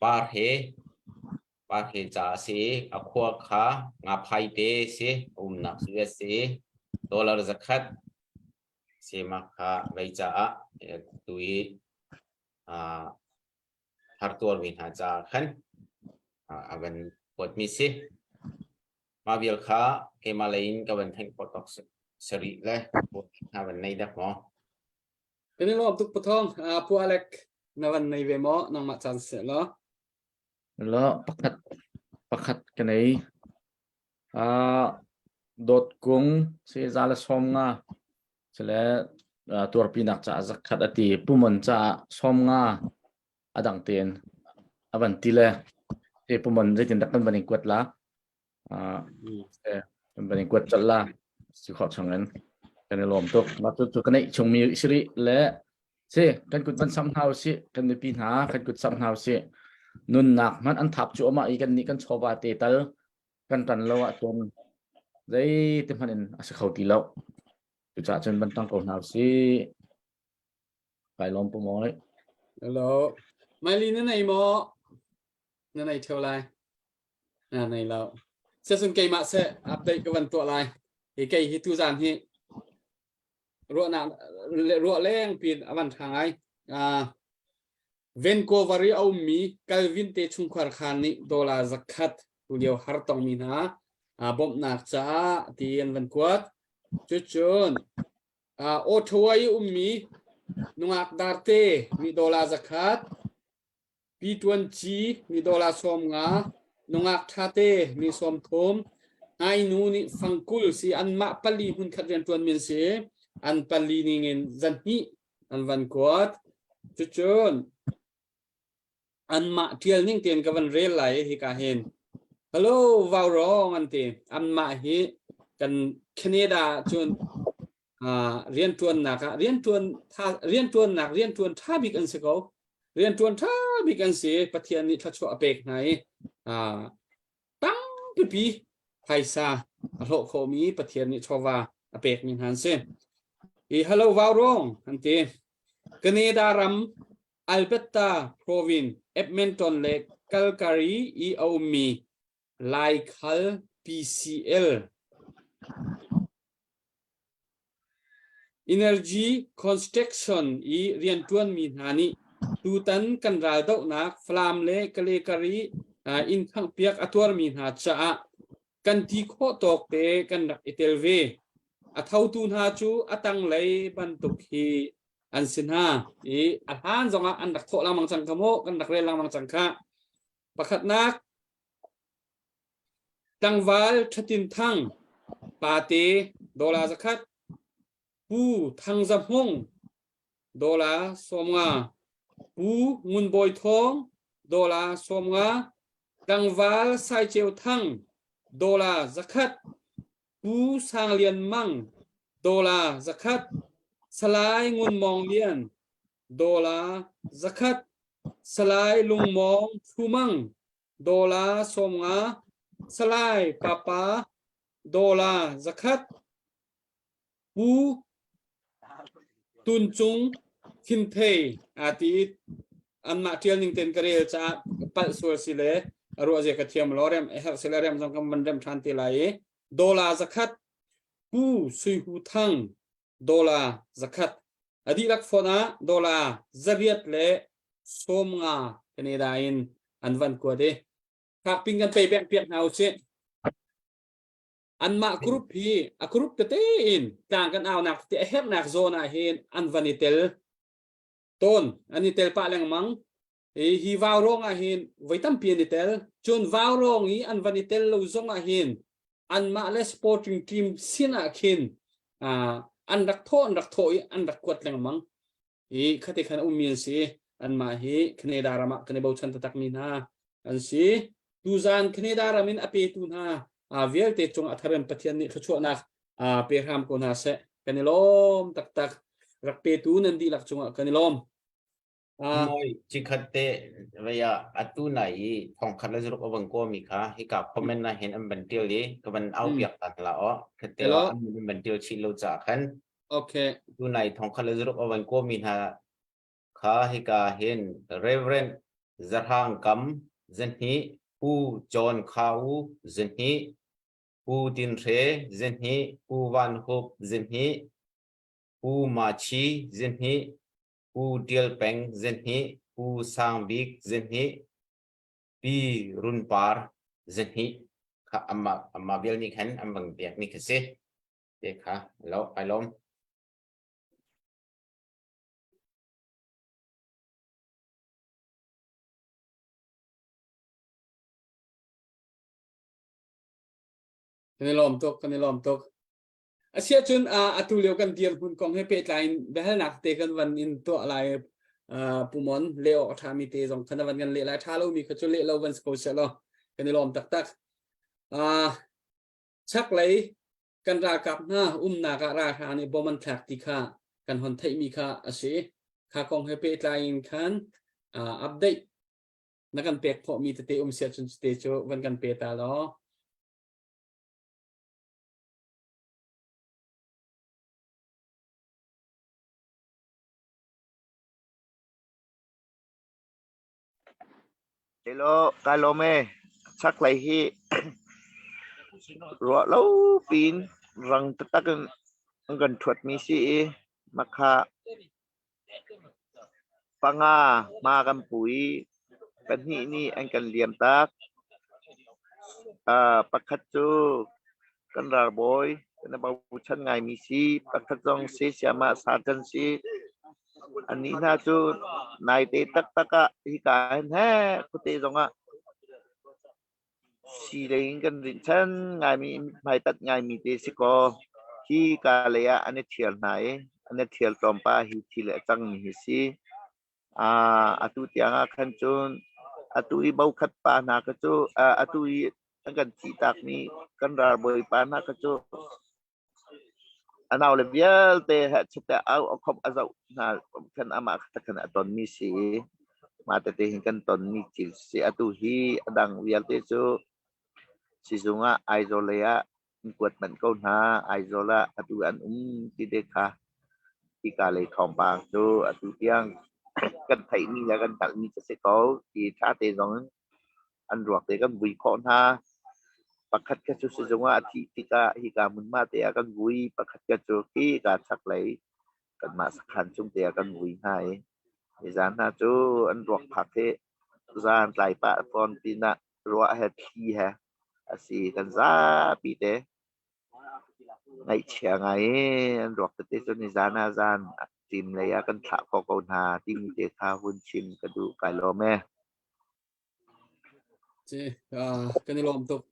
ปาร์เฮจ่าเสียอควาขางาไพเตเสียนักสุดเสียดอลลาร์จักรัดเสียมาค่ะใบจ่าตุยฮาร์ตัววินหาจ่าขันวันปวดมิสิมาเบียลค่ะเกมาเลนกับวันแทงปอตอกสรีเลยปวดวันในดักหมอ เป็นเรื่องทุกปทองผู้อเล็กในวันในเวมอน้องมาจันเสร็จแล้ว แล้วประคัดกันไหนดดกุ้งเสียจาละสมงาเสร็จแล้วตัวปีนักจะจักขัดอดีปุ่มันจะสมงาอดังเตียนอวันที่เลยที่ปุ่มันจะติดกันบันกวดละบันกวดจัดละสุขช่างนั้นกันในลมตกมาตัวกันในชงมีสิริและเสียกันกุดมันซ้ำเฮาสิกันในปีหากันกุดซ้ำเฮาสินุนหนักมันอันทับจัวมาอีกันนี้กันชอบาเตตลกันตันแล้วจนได้เต็มพันอาศัยเขาตีแล้วจุดจ่าจนบรรทังก่อนหาสิไปล้อมปุ่มมอยแล้วไม่ลีนั่นไหนหมอนั่นไหนเท่าไรในเราเสียสุนเกย์มาเสียอัปเดตกับวันตัวอะไรเกย์ฮิตุจานที่รัวหนักรัวแรงปีนวันทางไอเวนโกวารีเอามีกัลวินเตชุงควาร์คานิดอลลาร์จักขัดตัวเดียวฮาร์ตองมีนะบอมนักจ้าที่อันวันกวดจุนโอทวายมีนุงักดาร์เตมีดอลลาร์จักขัดP20 มีดอลลาร์สมงานุงักทาเตมีสมทมไอนูนี่ฟังกุลสิอันมาปลีหุ่นขัดเรียนตัวมินเสอันปลีนี่เงินจันนี่อันวันกวดจุนอันมาเที่ยวนิ่งเตียนกับวันเรียลไหลฮิกาเห็นฮัลโหลวาวรอมันเตียอันมาฮิกันแคนาดาจนเรียนตัวหนักเรียนตัวหนักเรียนตัวท่าบิกอันสกอ เรียนจวนท่ามีกันเสียประเทศนี้ทัชวอเปกไหนตั้งปีไพซาโลโคมีประเทศนี้ชวาอเปกมีหันเซฮัลโหลวาวรองอันเตกันเนดารัมอัลเบตตาโปรวินเอฟเมนตันเลกกัลการีอีเอามีไลคัล PCL Energy construction อีเรียนจวนมีหานี้ตูตันกันราวดอกนักฟลามเลกเลกรีอินข้างเปียกอตัวมีหาจ้ากันที่โคตกเตกันนักเอเทลเวอเท่าตูนหาจูอตังเลยบันตุกีอันสินหาอีอันหานจงอันนักโทลามังจังขโมกันนักเรลามังจังคะประคัดนักตังวาลชัดินทังปาเตดอลลาร์สักคัดปูทังจับห้องดอลลาร์สมงาปูงุนบอยทองดอลลาร์สมงาตังวาลไซเจวทังดอลลาร์สักคัดปูสางเลียนมังดอลลาร์สักคัดสลายงุนมองเลียนดอลลาร์สักคัดสลายลุงมองฟูมังดอลลาร์สมงาสลายปาปาดอลลาร์สักคัดปูตุนจุงคินเทอาทิตอันมาเทียนนิงเต็นกระเรียจะปัดส่วนสิเลรัวเจกเทียมลอเรมเอฮร์สิเลเรมจงกำมันเรมทันติไลดอลลาร์สักคัดปูสุยหูทังดอลลาร์สักคัดอดีลักฟอนาดอลลาร์จะเรียดเลสมงาเป็นเอดาอินอันวันกว่าเดหากปิ้งกันไปแบ่งเปียกเอาเช่อันมากรุ๊ปพีกรุ๊ปเตอินต่างกันเอาหนักเตะเฮบหนักโซนอาเฮนอันวันนิเตลต้นอันนิเตลปะแรงมังฮีวาวรองอาเฮนไว้ตั้มเปียนิเตลจนวาวรองอีอันวันนิเตลเราซงอาเฮนอันมาเลสปอร์ติ้งทีมสินาเคนอันรักโทอันรักกวดแรงมังขัดขันมีนสิอันมาฮีคเนดารามาคเนบาวชันตักมินาอันสิดูจานคเนดารามินอเปตุนาเวียลเตจงอัธรันปฏิญาณขชวนักเปรามโกนาเซกันลมตักรักเปตูนันดีลักจงกันลมมวยจิคัตเตเวียอัตุไหนทองคันละจุกอวังโกมีค่ะให้กับคอมเมนต์นะเห็นอันบันเทียลีก็มันเอาเปียกตันละอ๋อคัตเตละอันบันเทียชิโลจากขันโอเคตุไหนทองคันละจุกอวังโกมีค่ะค่ะให้กับเห็นเรเวนจะทางกัมเจนฮีผู้จอนข้าวเจนฮีผู้ดินเรเจนฮีผู้วันฮบเจนฮีผู้มาชีเจนฮีผู้เดียลเปงเจนฮีผู้สังบิกเจนฮีปีรุนปาร์เจนฮีค่ะอัมมาเบลนี่ขันอัมบังเบียกนี่คือสิเด็กค่ะแล้วไปล้มกันลมตกอาเซียจนตุเลียวกันเดียนหุ่นกองให้เปตไลน์เบลนักเตกันวันอินตัวอะไรปูมอนเลโอทามิเตจงคันวันกันเลไลท่าเรามีขจุเลเราวันสโกเชลกันลมตักชักเลยกันรากับหน้านาการาธานีบอมันแท็กติค่ากันหอนไทยมีค่าอาศัยค่ากองให้เปตไลน์คันอัปเดตนักกันเปกพอมีเตเสียจนสเตจวันกันเปตาล้อHello, Kalome. Sak lai hi. Ro lâu pin răng tất gần thuật mi si makha panga ma kan pui kan hi ni anh kan liam tak pakhat chu kan rar boy kan ba chan ngai mi si pakhat jong se siama sa kan si ani na chu nai te taka hi ka he ku te jong a si lein kan rin chan ngai mi mai tat ngai mi te si ko hi ka le ya ane thial nai ane thial tompa hi thil chang mi hi si atu tianga khan chun atu I bau khat pa na ka chu atu I kan chi tak mi kan rar boy pa na ka chu anau le vial te ha chita au khop azau na kan ama ta kan aton mi si มาแต่เห็นกันตอนนี้จิเสียตุฮีดังเวียลเตจูสิสุงะไอโซเลียกวดมันก็หาไอโซละตุอันที่เด็กค่ะที่กาเลยทองปางจูตุเตียงกันไทยนี่แล้วกันตักนี่จะเสกที่ชาเตจงอันรวกเตกันบุยขอนหาปักขัดกระจุสิสุงะที่ที่กาฮิกามุนมาเตะกันบุยปักขัดกระจุที่กาชักไหลกันมาสักขันจุงเตะกันบุยให้di sana tu an ruak phake zan tlai pa pon tina ruak he thi he asi kan za pi te ngai chia ngai an ruak te tu ni zana zan tim le ya kan tha ko ko na ti mi te kha hun chim ka du kai lo me je kan ni lom tok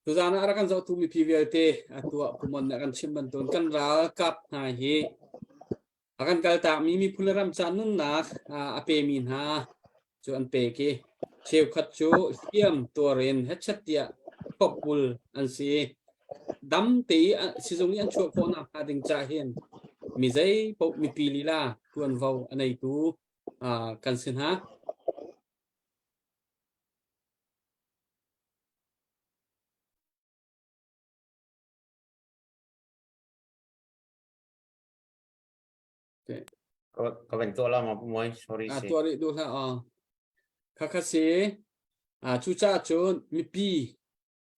tu zana ara kan zo tu mi pvlt atua pumon na kan chim ban ton kan ra kap na hi akan kalta mi phularam chanun na ape min ha chu an pe ki cheu khat chu hiam torin hechatia popul an si dam ti sizong ni an chu ko na ha ding cha hian mi zai po mi pilila tuan vau anei tu kan sin haก็เป็นตัวเรามาปุ้มวย sorry สิ ตัวนี้ดูละkakasi chu cha chun mi pi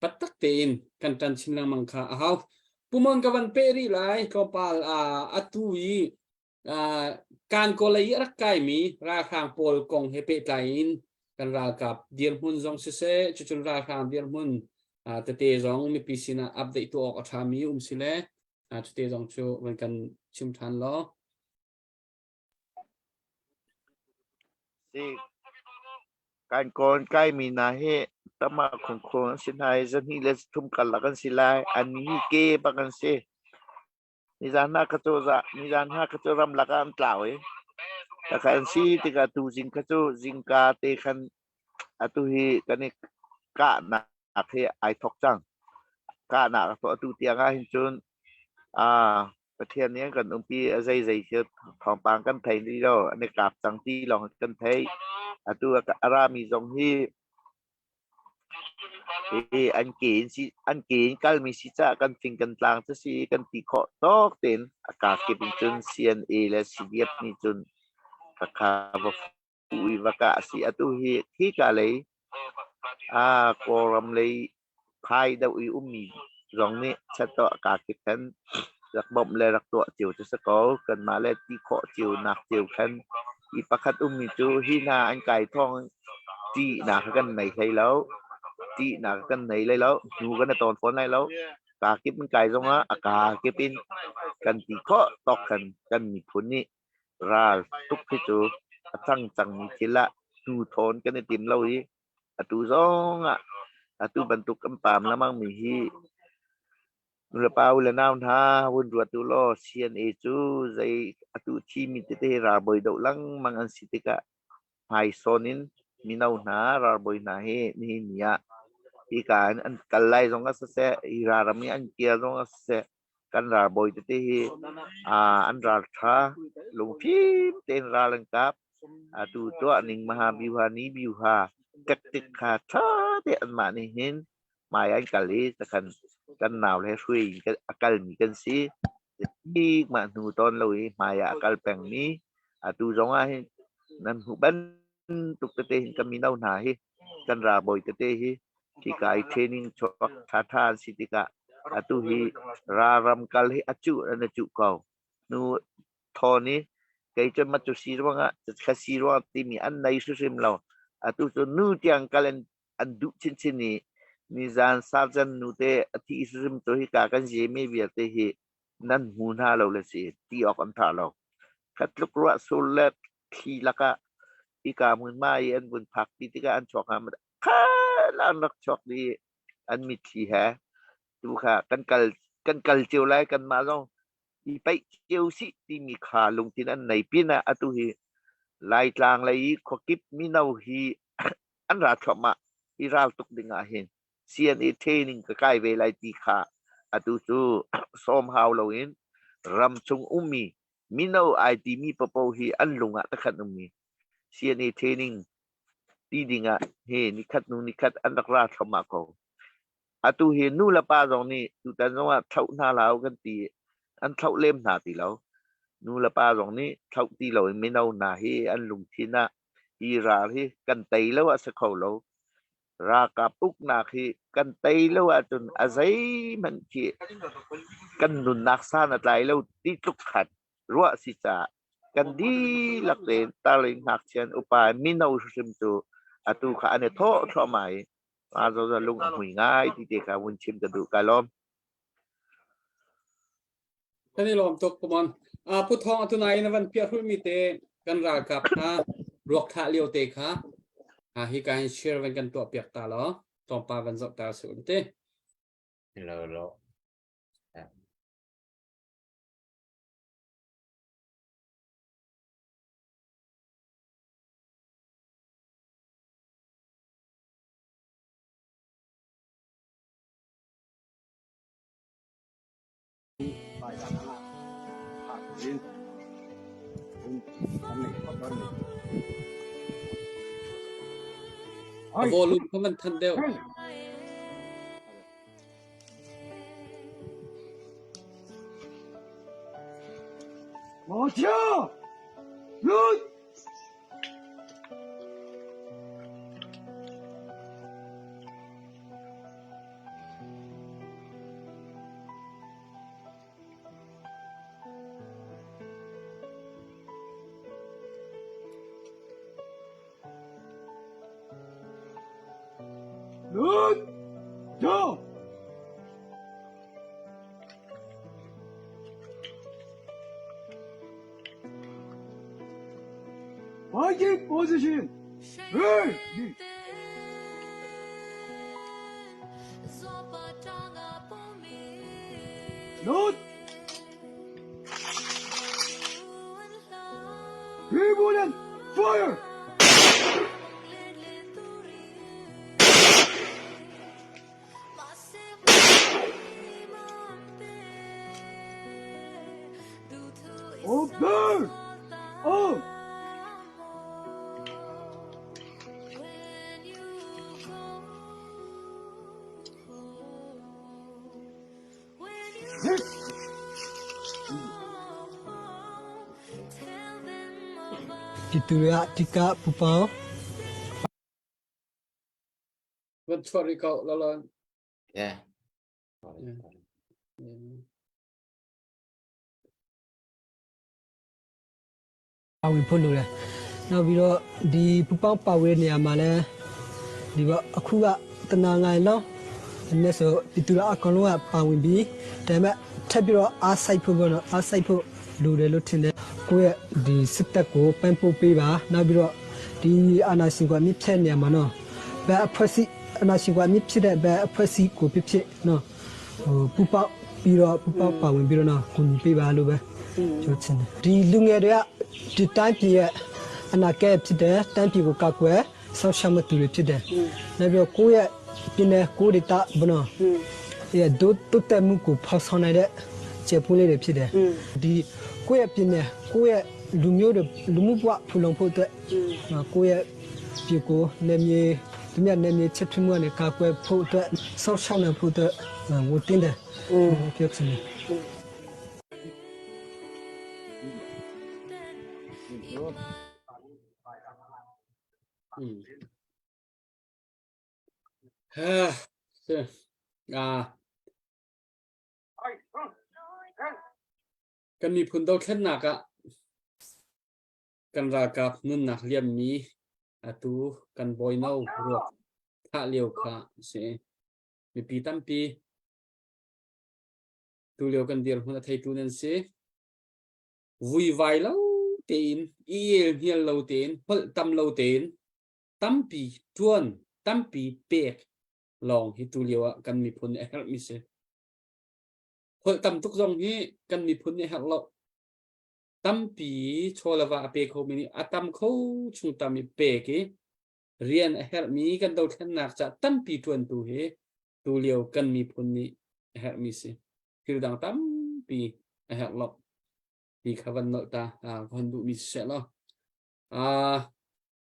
patak tein kan tan chinlang mangkha ahaw pumon kawan peri lai kopal atui kan ko lai rakai mi ra khang pol kong hepe tain kan ra kap dir hun zong se chuchun ra khang dir hun te zong mi pi sina update to ok athami sile te zong chu wen kan chim than lo si kan kon kai mi na he tama khong khong sinai zan hi les thum kal kan silai an mi ke pa kan se ni zana ka to za ni zana ka to ram la kan tlaw ta kan si ti ka tu jing ka to jing ka te khan atu hi kan ka na he ai thok chang ka na to tu tiang a hin chun ประเทศนี้กันองค์ปีใจใจเชื่อของปางกันไทยนี่เราในกราบจังที่ลองกันไทยตัวอารามีตรงที่อันเก่งสิอันเก่งกันมีสิจ้ากันฟิงกันกลางจะสิกันตีข้อตอกเต็นอากาศเก็บจน CNA และ CDF นี่จนกะคาบฟุยวกะสิอตุฮีที่กะเลยกอรำเลยพายดาวมีตรงนี้ชัดต่ออากาศเก็บกันรักบ่มเลยรักตัวจิ๋วจะสกอกันมาเลยที่ข้อจิ๋วหนักจิ๋วคันอีปะคัดมีจูฮีนาอันไก่ทองจีหนักกันไหนใช่แล้วจีหนักกันไหนเลยแล้วดูกันในตอนฝนไหนแล้วกาเก็บมันไก่ตรงนั้นอากาศเก็บเป็นกันตีข้อตอกกันมีผลนี่ราทุกที่จูตั้งจังมีทีละดูทนกันในติมเราอีตูซองตูบรรทุกกำปามแล้วมั่งมีฮีnulla paula naun ha wun ruat tu lo CNA chu zai atu chi mi te ra boi do lang mang an sitika hai sonin minau na ra boi na he ni nia ikan an kalai zong a se ira rami an kia zong a se kan ra boi te he an ra tha lung phim ten ra lang kap atu to ning maha biuha ni biuha kat tik kha tha te an ma ni hin mai an kali takan kan nào le hui kan akal mi kan si ti ma nu ton loi maya akal peng mi tu zong a nan hu ban tuk te kan mi nau na hi kan ra boi te hi ki kai training chok tha tha sitika tu hi ra ram kal hi achu na chu ko nu thoni kai chen ma chu si ro nga kha si ro ti mi an nai su sim lo tu chu nu tiang kalen an du chin chin ni nizan sarjan nute ati isum to hi ka kan je me biate hi nan hun ha lo le si ti ok an tha lo khat luk ra solat thi laka ika mun mai an bun phak ti tika an chok ha ma kha la nak chok ni an mi thi ha tu kha kan kal chiu lai kan ma lo i pai chiu si ti mi kha lung tin an nei pina atu hi lai tlang lai khokip mi nau hi an ra thoma i ral tuk dinga hin CNA training ka kai ve lai ti kha atu chu som hau lo in ram chung mi no IT mi popo hi an lunga ta khat mi CNA training ti dinga he nikat nu nikat anak ra thama ko atu he nu la pa zong ni tu tan zong a thau na lao kan ti an thau lem na ti lao nu la pa zong ni thau ti lo me nau na he an lung thina i ra he kan tai lo a sa khau lo ra ka puk na khi kan tai lo a tun a zai man ki kan nun nak sa na tlai lo ti tuk khat ruwa si cha kan di lak ten ta ling hak chen upa mi nau sim tu atu kha ane tho tho mai a zo za lung hui ngai ti te ka wun chim ka du ka lom ท่านนี่ลมตกประมาณพุทธองอตุนายนวันเปียรุ่นมีเตกันรากับรวกทะเลียวเตค่ะฮิการเชื่อวันกันตัวเปียกตาล้อตอนปาวันจบตาสุนเต lo volume เพราะมันทันเดียว Fighting position. Ready. Load. Reload and fire. Open. On. Kita tika pupau. วันชวริเขาละละ yeah ပါဝင်ဖို့လိုတယ်နောက်ပြီးတော့ဒီပူပေါင်းပါဝင်နေရာမှာလဲဒီကအခုကတနာငိုင်လောနဲ့ဆိုဒီတူအကောင်လုံးကပါဝင်ပြီးဒါပေမဲ့ထပ်ပြီးတော့အားဆိုင်ဖို့ပေါ့နော်အားဆိုင်ဖို့လိုတယ်လို့ထင်တယ်ကိုယ့်ရဲ့ဒီစစ်တပ်ကိုပန်းပို့ပေးပါနောက်ပြီးတော့ဒီအာနာရှင်ကမြစ်ဖြတ်နေရာမှာနော်ဘယ်အဖွဲ့အစည်းအာနာရှင်ကမြစ်ဖြစ်တဲ့ဘယ်အဖွဲ့အစည်းကိုဖြစ်နော်ဟိုပူပေါင်းပြီးတော့ပူပေါင်းပါဝင်ပြီးတော့နော်ကိုညီပေးပါလို့ပဲပြောချင်တယ်ဒီလူငယ်တွေကဒီတိုင်းပြည်ရဲ့အနာဂတ်ဖြစ်တဲ့တိုင်းပြည်ကိုကောက်ွယ်ဆောက်ရှောက်မှုတွေဖြစ်တယ်နောက်ပြီးတော့ကိုယ့်ရဲ့ပြည်နယ်ကိုယ်ဒေသဘနော်ရဲ့ဒုတ်တက်မှုကိုဖော်ဆောင်နိုင်တဲ့ကျေပွင့်လေးတွေဖြစ်တယ်ဒီကိုယ့်ရဲ့ပြည်နယ်ကိုယ့်ရဲ့လူမျိုးတွေလူမှုဘဝဖူလုံဖို့အတွက်ကိုယ့်ရဲ့ပြည်ကိုနေမြေဒီမြတ်နေမြေချက်ထွန်းမှုနဲ့ကောက်ွယ်ဖို့အတွက်ဆောက်ရှောက်နိုင်ဖို့အတွက်ဝတ်တင်တယ်ပြောချင်တယ် กันมีพุนดอกเช่นหนักกันรากับนุ่นหนักเลี่ยมมีตูกันบอยเน่ารวกท่าเลียวค่ะเสมีปีตั้มปีตูเลียวกันเดียวมันไทยตูนั่นเสวุยไวแล้วเตีนเอียเฮียเราเตีนพลตำเราเตีนตั้มปีจวนตั้มปีเปียกลองให้ตูเลียวกันมีพุนเอลมิเสพลตำทุกตรงนี้กันมีพุนเอลเราตั้มปีโชลาวาเปโคมินีอาตั้มเขาชุงตั้มมีเปกเรียนเฮลมีกันดาวเทนนักจะตั้มปีจวนตูเฮตูเลียวกันมีพุนนี้เฮลมิเสคือดังตั้มปีเฮลเราปีขวันโนตาคนดูมิเสแล้ว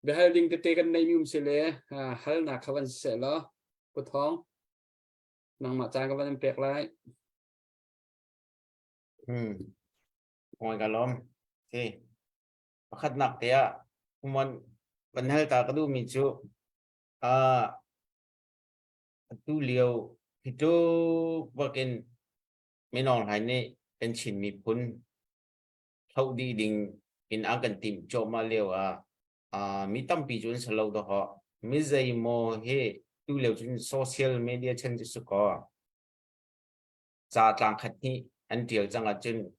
behaling te kan nei mium sele hal na khawan se lo puthong nang ma chang kan pek lai ngồi cả lom thì khát nặng thế à mình vẫn hay ta cái đu mình chú tu liều thì chú vợ cái mấy nòng hay nè cái chín mi phun thâu đi đình in ăn cần tìm chỗ mà liều mi tâm bị chúng sờ đó họ mi dây mò he tu liều chúng social media chân chỉ số có za tlang khát ni anh điều rằng là chân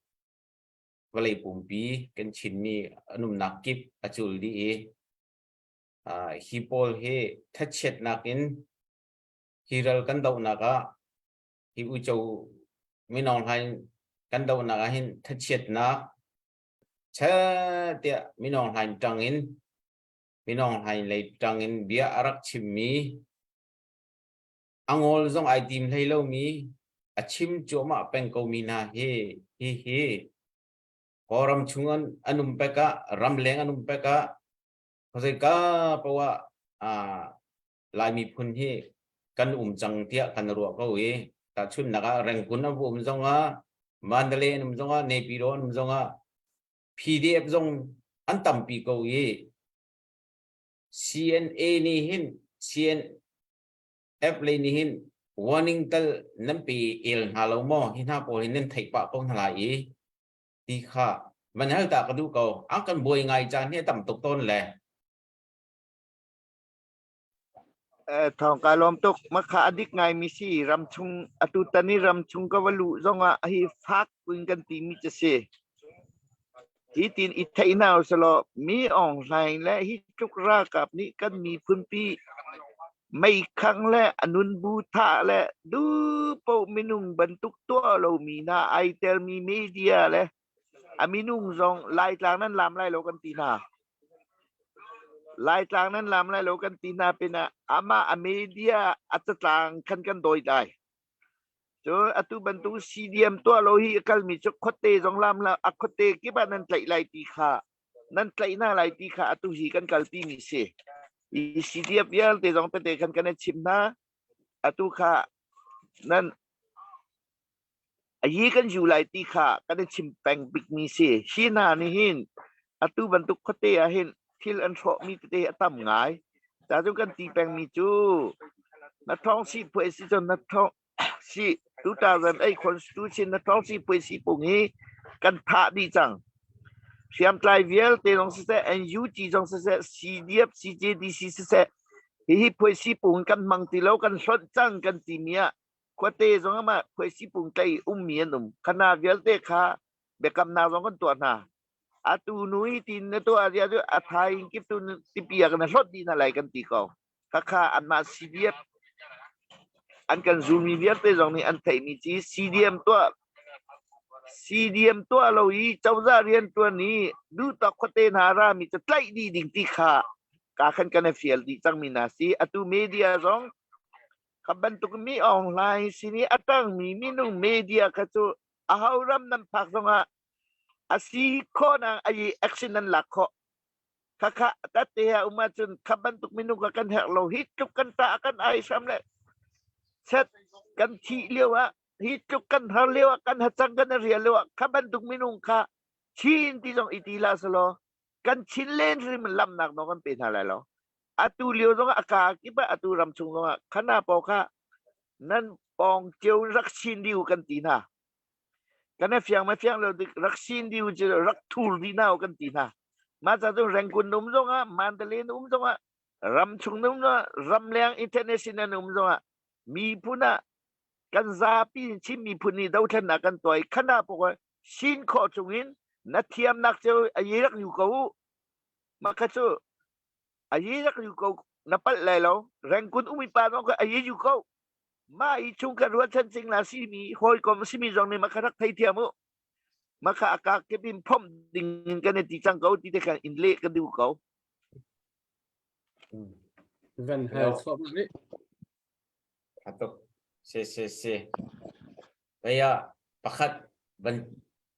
valley pumpi kan chinmi anum nakip achul di hipol he thachet nakin hiral kan dau naka hi ucho minong hain kan dau naka hin thachet na cha tia minong hain tangin minong hain lei tangin bia arak chimmi angol zong ai tim leilo mi achim choma pengko mina he koram chungan anum peka ramleng anum peka khosai ka pawa lai mi phun hi kan chang tia kan ro ko we ta chun naga rengkun abu zonga mandale num zonga nepiro num zonga pdf zong antam pi ko ye cna ni hin cnf le ni hin warning tal nampi il halo mo hin ha po hin thai pa ko halai đi khá mình hay ta có đủ cầu ác cần bồi ngày cha này tầm tục tôn lệ thong ka lom tok makha adik ngai mi si ram chung atutani ram chung ka walu zonga hi phak kuin kan ti mi chase hi tin i thaina salo mi ong lai le hi tuk ra kap ni kan mi phun pi mai khang le anun bu tha le du po minung bantuk to lo mi na I tell me media le aminung zong lai tlang nan lam lai lo kan ti na lai tlang nan lam lai lo kan ti na pina ama a media atatlang kan doi dai cho atu bantu cdm to lo hi kal mi chok khote zong lam la akhote ki ba nan tlai lai ti kha nan tlai na lai ti kha atu hi kan kal pi mi se i cdf yal te zong te kan chim na atu kha nan ayi kan julai ti kha kan chim peng big mi se hina ni hin atu bantuk khote a hin thil an tho mi te atam ngai ta jong kan ti peng mi chu na thong si pwe si jon na thong si 2008 constitution na thong si pwe si pung hi kan tha di chang siam tlai vial te long se NU ji jong se CDF CJDC se hi pwe si pung kan mang ti lo kan sot chang kan ti mia khote zong ma pwe si pung tai mien khana vial te kha bekam na zong kan to na atu nui tin na to aria do athai kip tu tipia kan sot di na lai kan ti ko kha an ma CDF an kan zumi vial te zong ni an thai mi chi CDM to lo yi chawza rian to ni du ta khote na ra mi cha tlai di ding ti kha ka khan kan fiel di chang mi na si atu media zong kaban tu mi online sini atang mi minu media ka chu ahauram nan phak zonga asi kho na ai action nan lakho kha ta te ha uma chun kaban tu minu ka kan hek lo hit tu kan ta kan ai sam le set kan thi lewa hi tuk kan har lewa kan hachang kan ria lewa kaban tuk minung kha chin ti jong itila solo kan chin len rim lam nak no kan pe thala lo atu leo jong aka ki ba atu ram chung jong khana po kha nan pong cheu rak chin diu kan ti na kan fiang ma fiang lo rak chin diu je rak thul di na kan ti na ma cha jong rang kun num jong mandalin jong ram chung num ram leng international num jong mi puna kan zapi chim mi phuni dau than na kan toy khana po sin kho chungin na thiam nak cheu ayirak yu ko makachu ayirak yu ko na pal lai lo rang kun umi pa no ko ayi yu ko ma I chung kan ro chan sing la si mi hoi kom si mi jong ni makarak thai thiamu maka aka ke bim phom ding kan ti chang ko ti te kan in le kan du ko van hai so ni atau se kaya pakat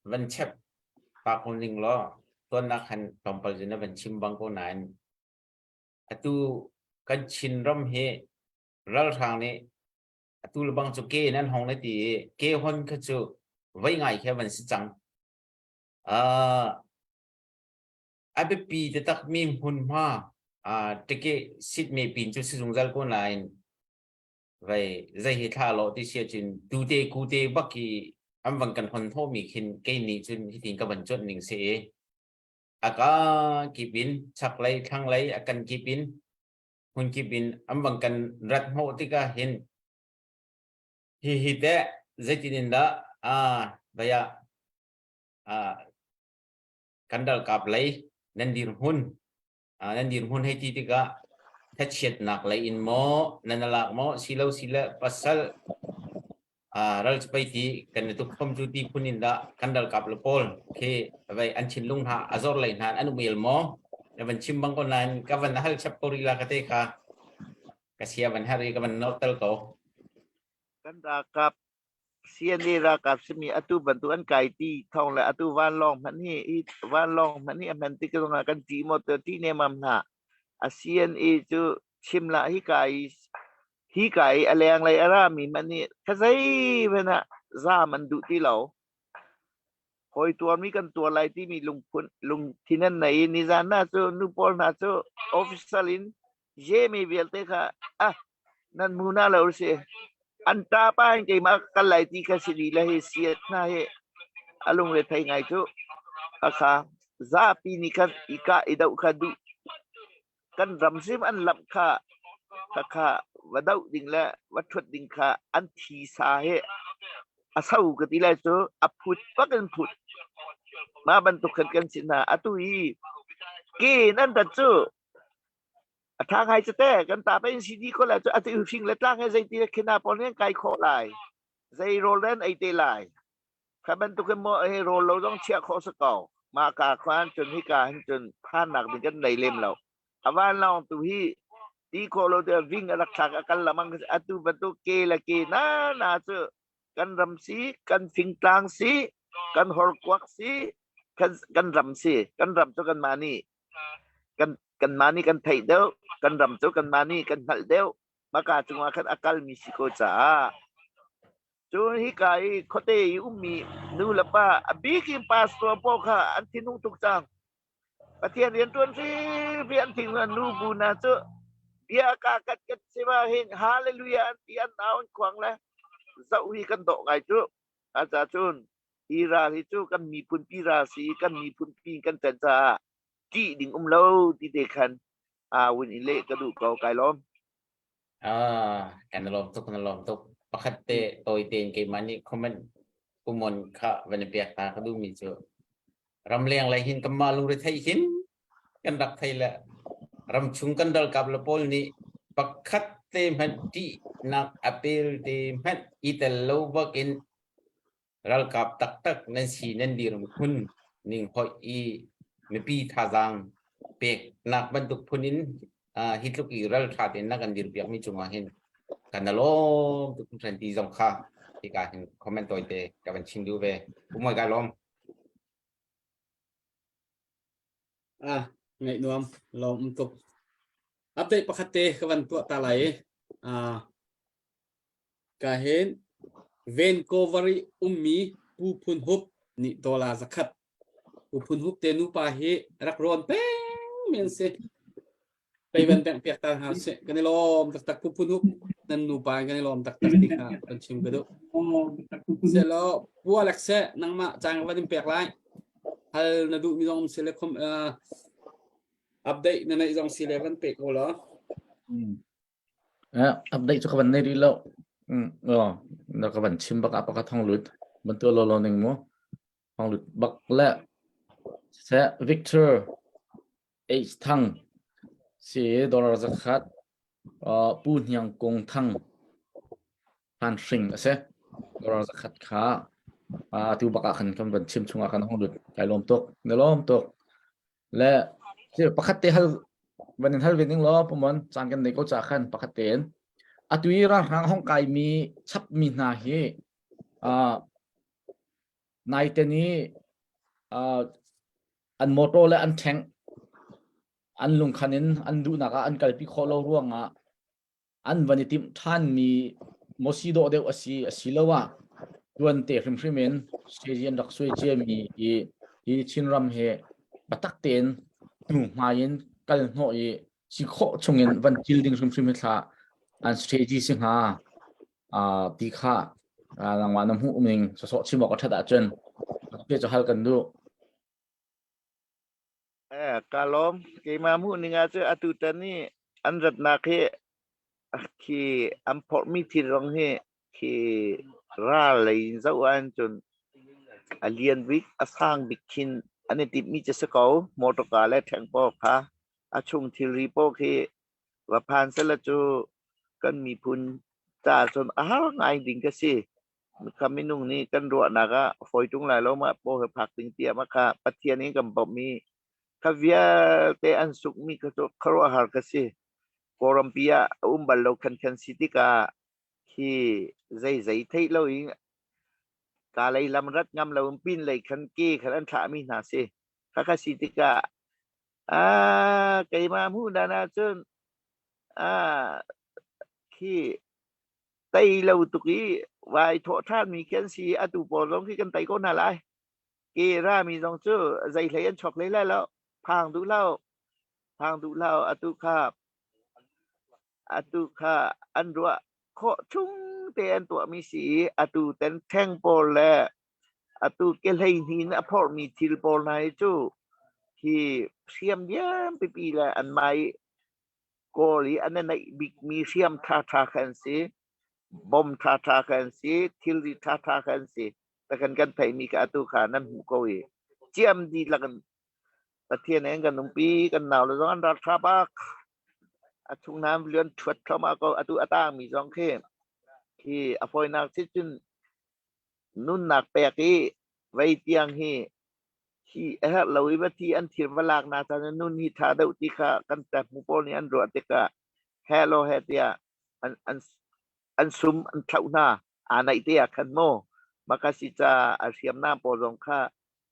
ban chep pa kuning lo tuan nak han tompal jina ban chimbang ko nan atu kan chin ram he ral thang ne atu lebang chu ke nan hong na ti ke hon kha chu vai ngai khe van si chang abe pi te tak mi hun ma te ke sit me pin chu si jung zal ko lain vai zai hi tha lo ti sia chin tu te ku te baki am wang kan hon tho mi khin ke ni chun hi tin ka ban chot ning se aka kipin chak lai thang lai akan kipin hun kipin am wang kan rat ho ti ka hin hi te zai tin da baya kandal kap lai nan dir hun hai ti ka ta chet nak lai in mo nanalak mo silau sila pasal ral spai ti kan tu khom ju ti punin da kandal kap lepol ke vai an chin lung ha azor lai han anu mil mo ban chim bang kon nan ka van hal chap kori la ka te ka sia van hari ka van notel ko kan rakap sian ni rakap semi atu bantuan kai ti thong la atu wan long man ni wan long man ni man ti ka kan ti motor ti ne mam na asian chu chim la hi kai aleng lai ara mi man ni khazai bena za man du ti lo hoiตัวมีกันตัวไรที่มีลุงที่นั่นไหนนิจาน่าโซนูปอลน่าโซออฟฟิศลินเจมีเวลเตค่ะนั่นมูน่าเราสิอันตาป้าให้ใจมากันไรที่กันสิริละเฮเสียน่าเฮอารมณ์เวทไทยไงจุค่ะซาปีนี้กันอีกาอีดาวคดูกันรำซิมอันลับค่ะวัดดาวดิ่งละวัดทวดดิ่งค่ะอันทีสาเฮasau ketila so aput pakan put ma bantukan kan sina atui ke nan ta chu thang hai chate kan ta pen cd ko la chu atu sing la tlang hai zai ti khina pon ngai kai kho lai zai rol len ai te lai kha bantukan mo he rol lo dong chia kho sa kau ma ka khwan chun hi ka han chun phan nak bin kan nei lem lo awan long tu hi ti ko lo de wing rak thak kan lamang atu bantu ke la ke na chuกันรำซีกันฟิงกลางซีกันฮอร์กวักซีกันรำซีกันรำเจ้ากันมานี่กันมานี่กันไทยเดียวกันรำเจ้ากันมานี่กันหัลเดียวมากาจังว่าคันอากาศมีสิโกจ้าจูฮิกายโคเตยอุ้มมีนูละป้าบีกิมปาสตัวพวกค่ะอันที่นุ่งตุกจังประเทศเรียนตัวซีเพียนทิ้งนูบูนาเจ้าเบียกากัดเสมาเฮงฮาเลลูยาอันที่อันเอาขวางแล้วsau hi kan do ngai chu acha chun ira hi chu kan mi pun pi ra si kan mi pun pi kan tan cha ki ding lo ti de khan win ile ka du ko kai lom kan lom tuk pakhat te toy ten ke mani comment kumon kha van piak ta ka du mi chu ram leng lai hin kam malu re thai hin kan dak thai la ram chung kan dal kap la pol ni pakhat te man ti nak apel te man itel lo bakin ral kap tak nan si nan dir hun ning hoi i me pi tha jang pek nak bantuk punin hitluk i ral tha ten nak an dir piak mi chunga hin kanalo tuk san ti jong kha ti ka hin comment toy te ka ban ching du ve umoi ga lom ngày nuông lom tuk update pakate kawan tu talai kahen Vancouver ummi pu phun hup ni dola zakat pu phun hup te nu pa he rak ron peng men seไปเว้นแบ่งเปียกตาหาเสกันในลมตักpu phun hup nan nu paกันในลมตักติค่ะกันชิมกันดูเสร็จแล้วปัวเล็กเสนังมาจางวันเปียกไรฮัลนาดูมีลมเสร็จคอมupdate ในอีกอง11เปกโอเหรอupdate cho các bạn này đi lâu nó các bạn chim bạc apa các thong lụt bênตัวloหนึ่งมั้งthong lụt bạcและเสVictor H ทั้ง$4 zakatปูนยังคงทั้งพันสิงเส$zakatขาที่บากขันคำบัญชิมช่วงกันห้องดุดไก่ลมตกในลมตกและที่ปกติฮัลวันนี้ฮัลเวนิงล้อประมาณจานกันในก็จะขันปกติอัตวิร่างห้องไก่มีชับมีนาฮีในเทนี้อันโมโตและอันแทง อันลุงคันินอันดูนักอันกัลปิโคโลร่วงอันวันนี้ทีมท่านมีมอสิโดเดวอสีเลวะดวนเตะริมริมินเซียนรักสวยเจมีอีชินรำเฮปัตักเตนดูมายินกัลโนอีสิโคชงเงินวันจิลดิงริมริมินท่าอันสเตจีสิงหาตีข้ารางวัลน้ำหูมิงสดชิมบอกว่าถ้าได้จนเพื่อจะให้กันดู kalau kemamu ninga tu atu tani anrat nak he ki ampor mi tirong he ki ra lai zawan chun alien week asang bikin ane tip mi chesakau motor car le thang po kha achung thiri po ki wa phan sala chu kan mi phun ta chun ngai ding ka si kaminung ni kan ro naga foi tung lai lo ma po he phak ting tia ma kha pathian ni kam pom mi kavia te ansuk mi ka to kharo har ka si korampia balo kan city ka ki zai thei lo ing ka lai lam rat ngam lo pin lai khan ki khan an tha mi na si ka city ka kai ma mu da na chun ki tây lâu tụ ký vài thọ than mi khen si atu bỏ giống khi cần tây có nào lại kê ra mi dòng chứ dây lấy ăn chọc lấy lại lo phang đủ lao atu kha ăn rùa khó chung tên tụi mi si atu tên thang bò lẹ atu cái lấy hin aport mi til bò này chứ khi xiêm yếm pi là ăn mai cô li anh này bị mi xiêm tha khan si bom tha kan si thilri tha kan si takan kan thai mi ka atu kha nan hu ko e chiam di lagan pathian eng kan numpi kan naw lo an rat kha ba achung nam lươn thuat khama ko atu atang mi jong khe ki apoi nak si chun nun nak pe ki vai tiang hi ki loi ba ti an thir walak na ta nun hi tha dau ti kha kan ta mu pol ni an ro te ka hello he tia an sum an thau na anai te khan mo makasi cha asiam na po rong kha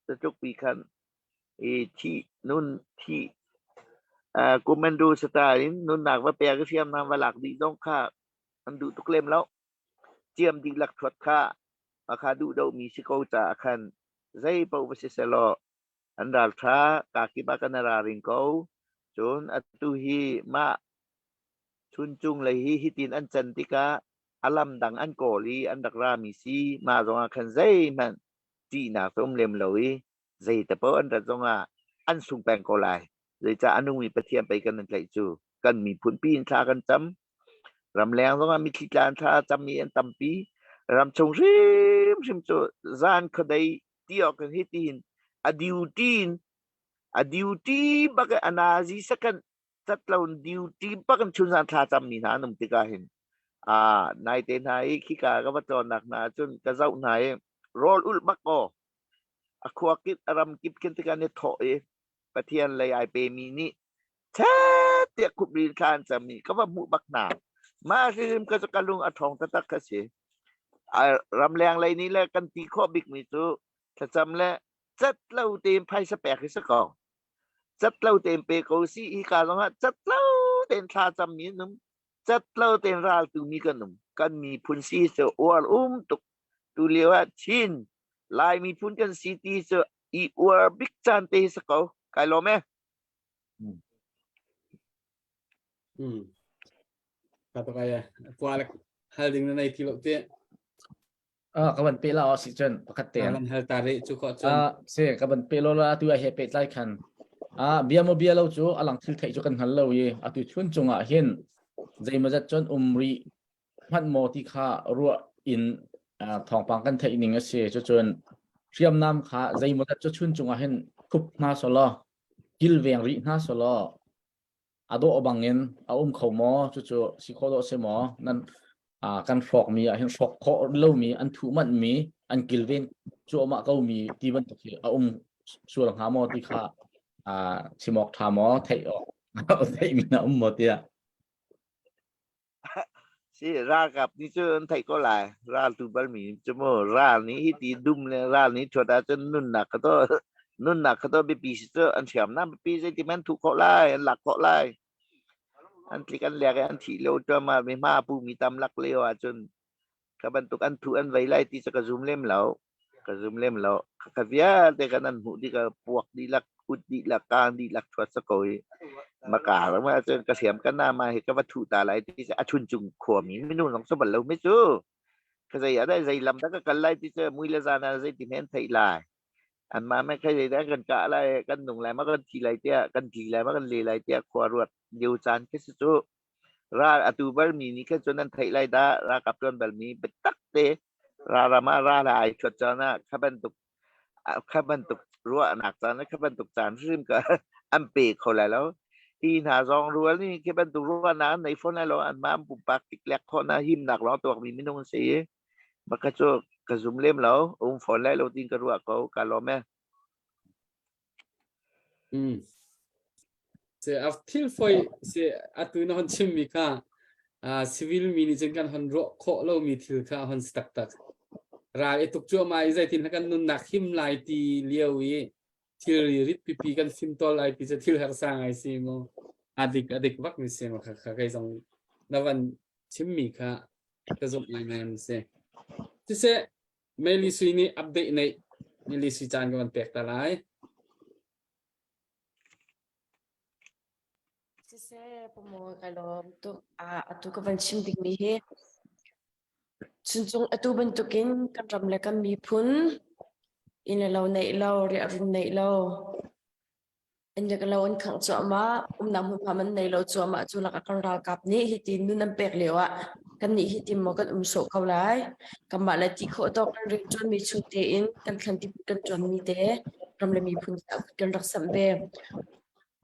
ta chuk pi khan thi nun thi komando stalin nun nak wa pe ka siam na walak di dong kha an du tuk lem lo chiam di lak thot kha makha du do mi si ko cha khan zai po wa se selo an dal tha ka ki ba kan ra ring ko chon atu hi ma chun chung lai hi tin an chan ti ka alam dang an ko li an dak ra mi si ma zong khan zai man ti na som lem loi zai ta po an da zong an sung peng ko lai zai cha anu mi pathian pai kan lai chu kan mi phun pi in tha kan cham ram leng zong mi thi kan tha cham mi an tam pi ram chung rim chu zan khodai ti ok kan hi tin a duty bak anazi sakan tatlaun duty bakan chun zan tha cham mi na num ti ka hin nai te nai khi ka ka chon nak na chun ka zau nai roll ul bak ko akwa kit aram kip ken te kan ne tho e pathian lai ai pe mi ni cha te kup ri khan cham mi ka wa mu bak na ma rim ka ka lung athong ta tak ka se ram leng lai ni le kan ti kho big mi chu ta cham le chat lau tem phai sa pek sa ko chat lau tem pe ko si i ka long chat lau ten tha cham mi num chat lau ten ral tu mi kan mi phun si so or tuk tu lewa chin lai mi phun kan city so i or big chan te sa ko kai lo me kata kaya kualek hal ding na itilok te kaban pela oxygen pakate kalan hal tarik chu ko chu se kaban pelo la tu a he pe lai khan bia lo chu alang thil thei chu kan hal lo ye atu chun chunga hin zai ma jat chon umri man mo ti kha ru in thong pang kan thei ning a se chu chun riam nam kha zai ma jat chu chun chunga hin khup na so lo kil veng ri na so lo ado obangin khomo chu si kho do se mo nan kan frog mi hin frog kho lo mi an thu man mi an kil ven chu ma ko mi ti ban to su lang ha mo ti kha simok tha mo thei o thei mi na mo tia si ra gặp ni chu thei ko lai ra tu bal mi chu mo ra ni hi ti dum le ra ni choda chen nun na ka to นุ่นหนักเขาต้องไปปีเจออันเฉียมน้ำไปปีเซติมันถูกเขาไล่อันหลักเขาไล่อันที่กันแหลกอันที่เร็วจะมาไม่มาปูมีตำหลักเร็วจนกบันตุกอันถูอันไว้ไล่ที่จะกระซุมเล่มแล้วกระซุมเล่มแล้วขบยาแต่กันนั้นหูที่ก็ปวกดีหลักอุดดีหลักกลางดีหลักชวดสกอยมากาแล้วมาจนกระเสียมกันหน้ามาเห็นกับวัตถุตาไหลที่จะชุนจุงขวมีไม่นู่นของสมบัติเราไม่จู้ก็จะอยากได้ใจลำแต่ก็กันไล่ที่จะมุ้ยละจานาใจติเมนไทยลายอันมาไม่เคยได้กันกะอะไรกันหนุ่งอะไรมากันทีไรเตี้ยกันทีไรมากันเลยไรเตี้ยขวรวดเดียวจานแค่สุดราอตูบาร์มีนี่แค่จนนั้นไทยไรได้รากับจนแบบนี้เป็นตักเตรามาราลายชดจานะขับบันตุกรัวหนักจานนะขับบันตุกจานซึ่งก็อันเปกเขาแล้วอีหาซองรัวนี่ขับบันตุกรัวนั้นในฝนนั้นเราอันมาปุ่มปากติกแหลกข้อหน้าหิมหนักร้องตัวมีไม่ต้องเสียมันก็จะกระซุมเล่มแล้วฝนแล้วเราติงกระรัวเขาการรอแม่เสียอัฟทิลฟอยเสียอัตุนหันชิมมีค่ะcivil มีนี่จึงกันหันรัวโคเรามีทิลค่ะหันสตักรายตุกจัวมาอีใจทินกันนุนนักหิมลายตีเลี้ยวอีทิลริดปีกันฟิมตอลลายตีจะทิลหักสางไอซีโมอดีกวักมิเซมาค่ะใครส่งนวันชิมมีค่ะก็จบงานเสียที่เสียไม่ลิสุนี่อัปเดตในไม่ลิสุจานกันเป็กตาไลSe pomo kalom tu atu ka vanchim ding mi he chung atu bentukin kan ram le kan mi phun in lo nei lo ri arun nei lo en ya lo on khang cho ma nam hu phaman nei lo cho ma chu la ka kan ra kap ni hi tin nu nam pek lewa kan ni hi tim mo kan so khau lai kam ba la ti kho to kan ri chon mi chu te in kan khan ti kan chon mi te ram le mi phun kan rak sam be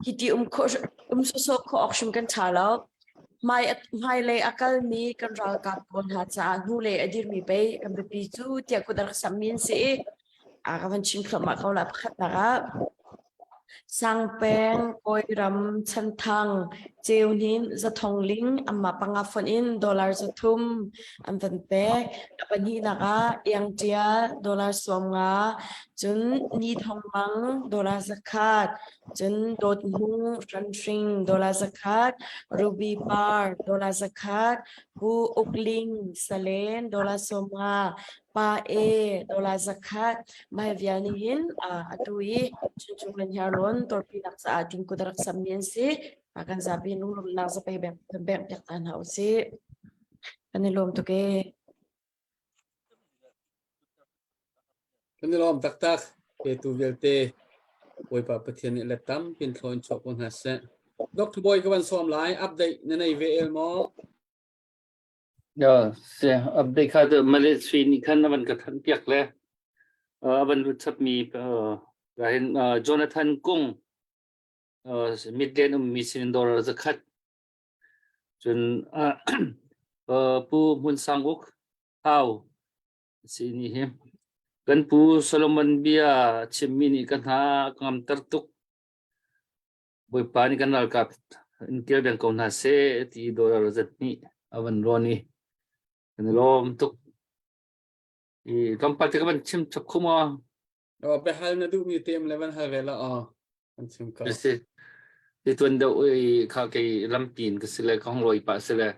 hiti so ko auction kan thala mai le akal mi kan ral ka pon ha cha nu le adir mi pe kan pi chu tia ko dar samin se ka van chim khama ko la khat na sang peng koi ram chan thang cheunin za thong ling amma panga phone in dollar za thum am van pe apani na ga yang tia dollar som nga chun ni thong mang dollar zakat chun dot hu ran string dollar zakat ruby bar dollar zakat hu ukling salen dollar som nga pa e dollar zakat mai viani hin atui chung len haron tor pinak sa ating kudarak samien si akan sabi nung lang sa payback yak tan hau si kanilom to ke kanilom tak ke tu velte boy pa pathian ni letam pin thon chok on hase dr boy ka ban som lai update nei vel mo se update kha de malaysia ni khan ban ka than piak le ban ru chap mi rahin Jonathan Kung midland mission dollar zakat jun pu mun sanguk how sini he kan pu Solomon Bia chimini kan ha ngam tartuk boy pani kan al kap inkel ben kon ha se ti dollar zat ni avan roni kan lom tuk I kampat ka ban chim chak khuma pe hal na du mi tem level hal vela kan chim ka se ti tuan da oi kha ke lampin ka sile khong loi pa sile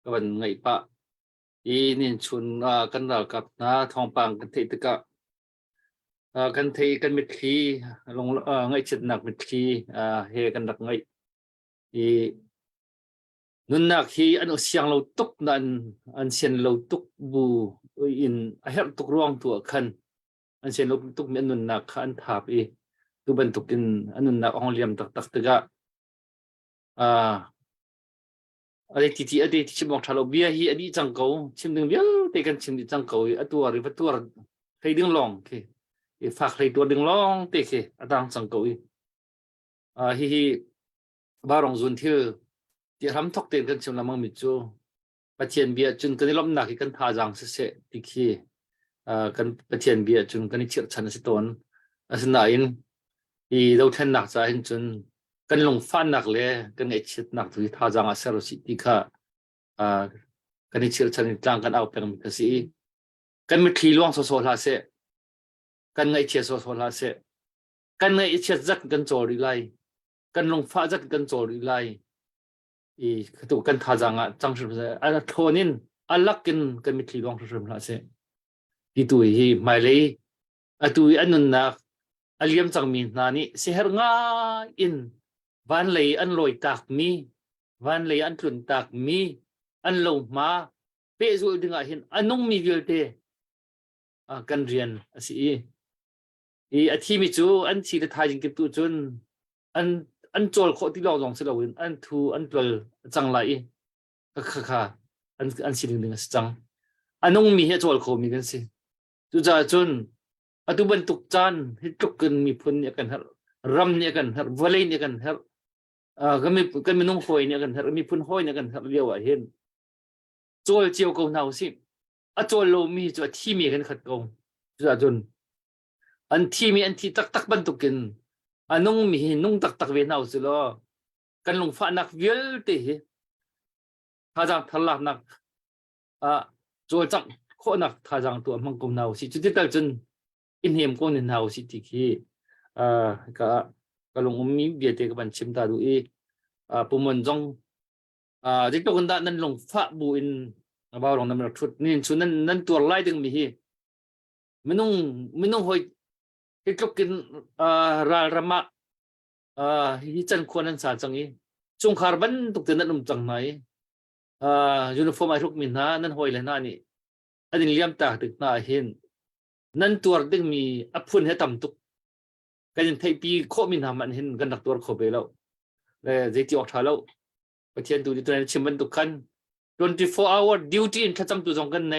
ka ban ngai pa I nin chun kan dal kap na thong pang kan thei ta ka kan thei kan mit khi long ngai chit nak mit khi he kan dak ngai I nun nak hi an siang lo tuk nan an sian lo tuk bu in a help tuk ruang tu khan an sian lo tuk men nun nak khan thap I tu ban tukin anun nak ong liam tak tak taga ade titi ade chimok thalo bia hi adi changko chimding bia te kan chimdi changko atua ri patur thei ding long ke I fak thei tu ding long te ke atang changko hi barong zun thil ti ram thok ten kan chim lamang mi chu pathian bia chun kan lom nak kan tha jang se ti khi kan pathian bia chun kan chir chan se ton asna in I do then nak cha hin chun kan long fan nak le kan ei chit nak tu tha jang a sero si ti kha kan chir chan tlang kan au peng ka si kan mi thi luang so la se kan ngai che so la se กันไงเชิดจักกันโจริไลกันลงฟ้าจักกันโจริไลอีตัวกันท่าจังอ่ะจังสุดเลยอันโทนินอันลักกันมิตรลองสุดๆละเสอีตัวฮีไม่เลยอันตัวอันนั้นนะอันเลี้ยมจังมีนานี่เสียง่ายอินวันเลยอันลอยตักมีวันเลยอันทุนตักมีอันลงมาเป๊ะสุดดึงอ่ะเห็นอันน้องมีเวลเตกันเรียนสิอีอาทิมิจูอันที่จะทายจริงกับตัวจนอันโจลข้อที่เราลองเสลาวินอันทูอันตัวจังไรค่ะอันสิ่งหนึ่งจังอันน้องมีให้โจลข้อมีกันสิตัวจ่าจนอันตัวบรรทุกจานให้ทุกคนมีพ้นเนี่ยกันฮะรำเนี่ยกันฮะวอลเลย์เนี่ยกันฮะก็มีน้องหอยเนี่ยกันฮะมีพ้นหอยเนี่ยกันฮะเรียกว่าเห็นโจลเจียวกูน่าสิอันโจลโลมีตัวที่มีกันขัดกูตัวจ่าจนอันที่มีอันที่ตักบรรทุกกันอันน้องมีน้องตักเวียนเอาสิล้อกันลงฟ้านักเวลเตะถ้าจังทลายนักโจจังโคนักถ้าจังตัวมังกรเอาสิจุดที่ตั้งจนอินเหียมก็นินเอาสิที่ขี้ก็ลงมีเบียดเตะกับบัญชิมตาดูปุ่มมันจงที่ตัวกันนั้นลงฟ้าบุอินบ่าวลงนั้นมันชุดนี่ชุดนั้นตัวไล่ดึงมีไม่น้องหอยที่ก็กินรามะที่จันควรนั้นสาจังนี้จงคาร์บันตุกเตือนนั่นจังไหนยูนิฟอร์มไอทุกมินนะนั่นหอยเลยนะนี่อันนี้เลี้ยมตาตึกน่าเห็นนั่นตัวดึงมีอัพพุนให้ต่ำตุกกันยังไทยปีโคมินหามันเห็นกันดักตัวเขาไปแล้วเลยเจติออกท่าแล้วประเทศตัวนี้ตัวนี้ชิมบันตุกกัน24 hour duty in ขั้นจำตัวจงกันไหน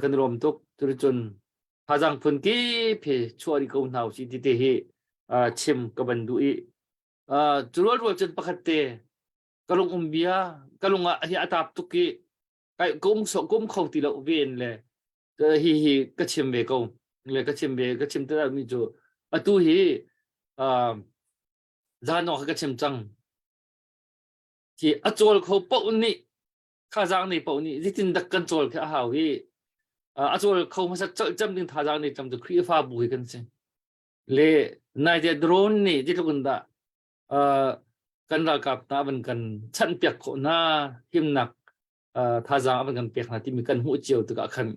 กันรวมตุกตัวจนพาจังพุนที่เพชัวริกเอาหนาวสิที่เตะชิมกับบันดูจุลจนปกติกลงเบียกลงเฮียตับตุกีไอ้กุมเขาตีละเวียนเลยฮีก็ชิมเบกเลยก็ชิมตัวมีจูตัวฮีจานอกก็ชิมจังที่โจลเขาปนนี่ข้าจังนี่ปนนี่ที่ตินดักกันโจลแค่หาวีโจลเขามาสักจำดึงท่าจังนี่จำตัวครีฟ้าบุยกันสิเลยนายจะโดรนนี่ที่ทุกคนด่ากันรักกับน้าเป็นกันฉันเปียกคนน้าหิมหนักท่าจังเป็นกันเปียกนาที่มีกันหัวเจียวตัวกันขัน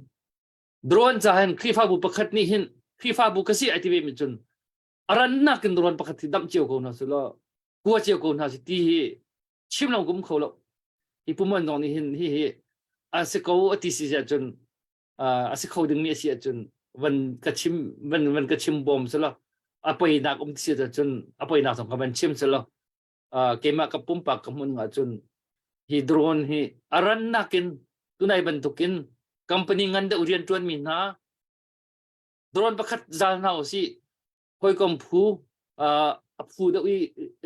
โดรนจะเห็นครีฟ้าบุประคัดนี่เห็นครีฟ้าบุกษีไอทีวีมิจุนอารันนักกันโดรนประคัดที่ดำเจียวคนน่ะสุดละกัวเจียวคนน่ะสิที่ชิมลงกุมเขาแล้วที่ปุ่มมันตรงนี้เห็นที่สิเขาที่สิจนสิเขาดึงนี่สิจนวันกระชิมวันกระชิมบอมสุดละไปนักที่สิจนไปนักสองกันชิมสุดละเกมกับปุ่มปากกับมันจนฮีโดรนฮีอารันนักกินตุนายบรรทุกินคอมพานีงันเดอุเรียนจวนมินนะโดรนประคัดจานเอาสิคอยกำพูพูดอุ้ย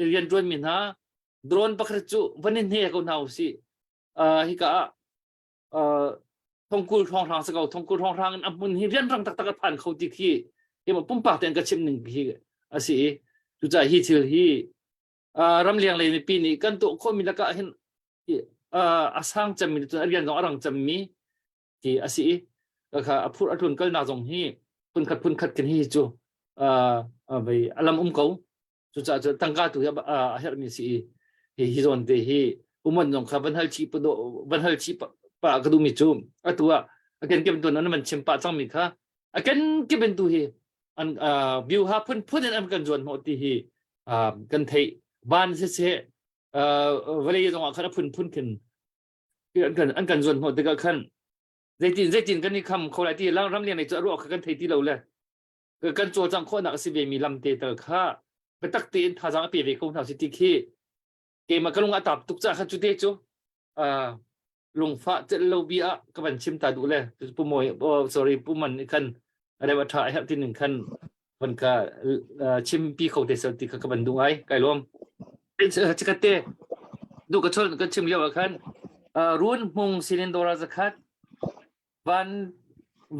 เรียนจวนมินนะโดรนประคัดจูวันนี้เนี่ยเขาเอาสิฮิกะทองกุลทองทางสกาวทองกุลทองทางอันมันเรียนรังตักผ่านเขาที่ขี้เห็นมันปุ่มปากแต่งกระชิมหนึ่งขี้สิจุใจฮีทิลฮีรำเลียงเลยในปีนี้กันตัวคนมีละก็เห็นอาสังจำมีตัวเรียนของอรังจำมีที่สิก็ค่ะพูดอรุณก็น่าสงฮีพุ่นขัดกันฮีจูไปอารมณ์เขาจุใจจะตั้งการตัวเห็นมีสิฮีโซนเดฮีมันยงค่ะบันเทิงชีพปะกระดูมิจูตัวกันเก็บตัวนั้นมันชิมปะจังมีค่ะกันเก็บเป็นตัวฮีอันวิวฮาพุ่นอันกันจวนหมดที่ฮีกันไทยบ้านเสียเวลาตรงนั้นพุ่นขึ้นอันกันจวนหมดที่ก็ขั้นใจจริงกันนี่คำเขาหลายที่แล้วรำเรียนในจะรู้กันไทยที่เราเลยกันโจจังคนนักสิเบมีลำเตตร์ค่ะไปตักตีนท่าจังเปียเวคงทำสิที่ขี้เกมมันก็ลงอัตบตุกจ้าขัดจุดเดจูลงฟ้าจะเราเบียกับบันชิมตาดูเลยปุ่มมวยsorry ปุ่มมันขั้นอะไรว่าถ่ายครับที่หนึ่งขั้นมันก็ชิมปีเขาเตะสติกับบันดูไอ้ไก่ล้มเป็นจิกเตะดูกระชนก็ชิมเยอะขั้นรุ่นมงซิลินโดราสกัด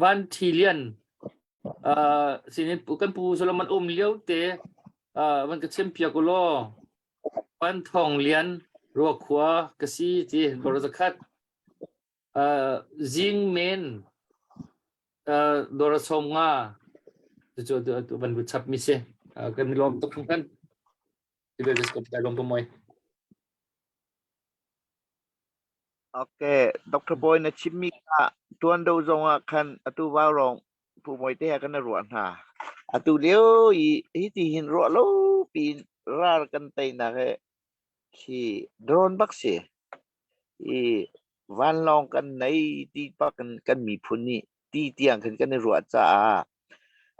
วันทีเลียนสินิปุกันปูสลมันเลี้ยวเตะมันก็ชิมเปียกุโลวันทองเลียนรัวขวากษีที่โดราสกัดซิงเมนโดราสมงา tu ban gut sap mi se kan lom tok kan tiba gas ko ta lom pomoy Okay, Dr. Boy na chimmi ka tuan do zonga kan atu warong pu moi te kan na ruan ha. Atu leo I ti hin ro lo pin rar kan tai na ke ki drone bak se I van long kan nei ti pa kan mi phun ni ti tiang kan na ruat cha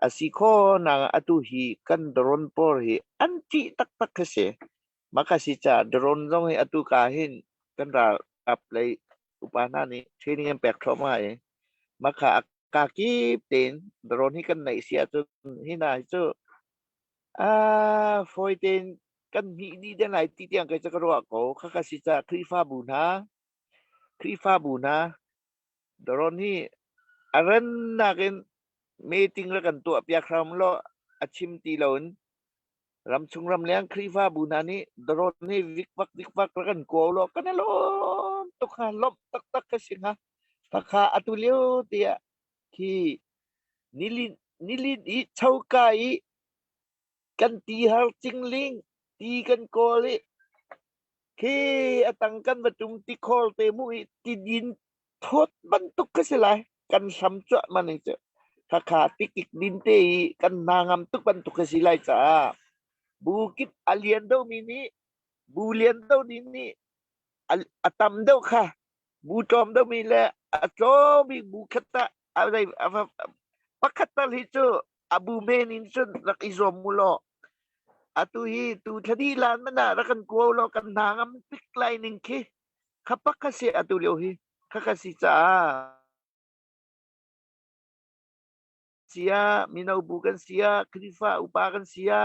asiko na atu hi kan drone por hi anti tak tak ke se maka si cha drone zong hi atu ka hin kan ra ap lai upana ni training yang pek thoma maka kaki ten drone hi kan nei sia chu hina chu foi ten kan mi ni den lai ti tiang kai cha ro ko kha si cha krifa bu na drone hi aran na gen meeting la kan tu apya khram lo achim ti lon ram chung ram liang krifa bu na ni drone ni vik vak la kan ko lo kan lo tuk ha lop tak tak ka singa pakha atulio tia ki nilin I chaukai kan ti har chingling ti kan koli ki atang kan batum ti khol te mu ti din thot ban tuk ka silai kan samcha maning cha pakha tikik din te kan nangam tuk ban tuk ka silai cha bukit alien do mini bulian do dini atam do kha bu tom do mi le ato mi bu khataอะไรpakata hicho abu menin chun rak izom mulo atu hi tu thadi lan mana rakan ko lo kan nangam pik lining ki khapak kasi atu leo hi khakasi cha sia minau bukan sia krifa upakan sia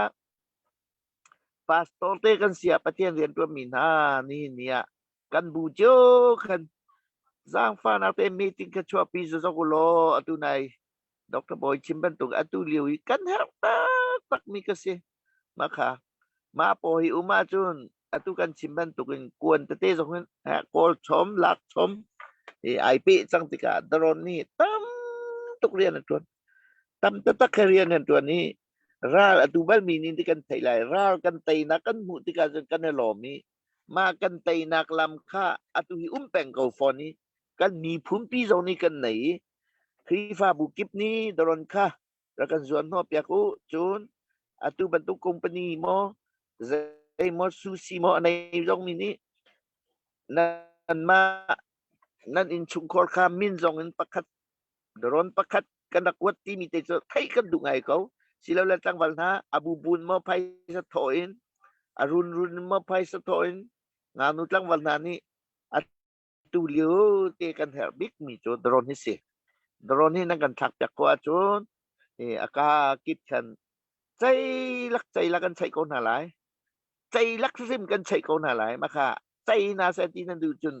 pastor te kan sia patien rian tu min ha ni nia kan bu jo kan Giang Pha nào tên meeting cái chùa pi zo ko lo atu nai Dr. Boy chimban tung atu liwi kan her tak mi kasi maka ma po hi uma chun atu kan chimban tung kuan te zo kan ha kol chom lak chom ai pi chang tika drone ni tam tuk rian atun tam ta karian atun ni ral atu bal mi ni kan thailai ral kan tai na kan mu tika kan lo mi ma kan tai nak lam kha atu hi peng ko phone ni kan mi phum pi zo ni kan nei krifa bukip ni doron kha rakan zuan ho pya ko chun atu bantu company mo zai mo susi mo anai zong mi ni nan ma nan in chung khor kha min zong in pakhat doron pakhat kan dakwat ti mi te zo thai kan du ngai ko silaw la tang wal na abu bun mo phai sa thoin arun mo phai sa thoin nganu tang wal na ni tu liu te kan her big mi cho drone ni se drone ni nang kan thak jak ko chun aka kit kan chai lak kan chai ko na lai chai lak sim kan chai ko na lai ma kha chai na sa ti nan du chun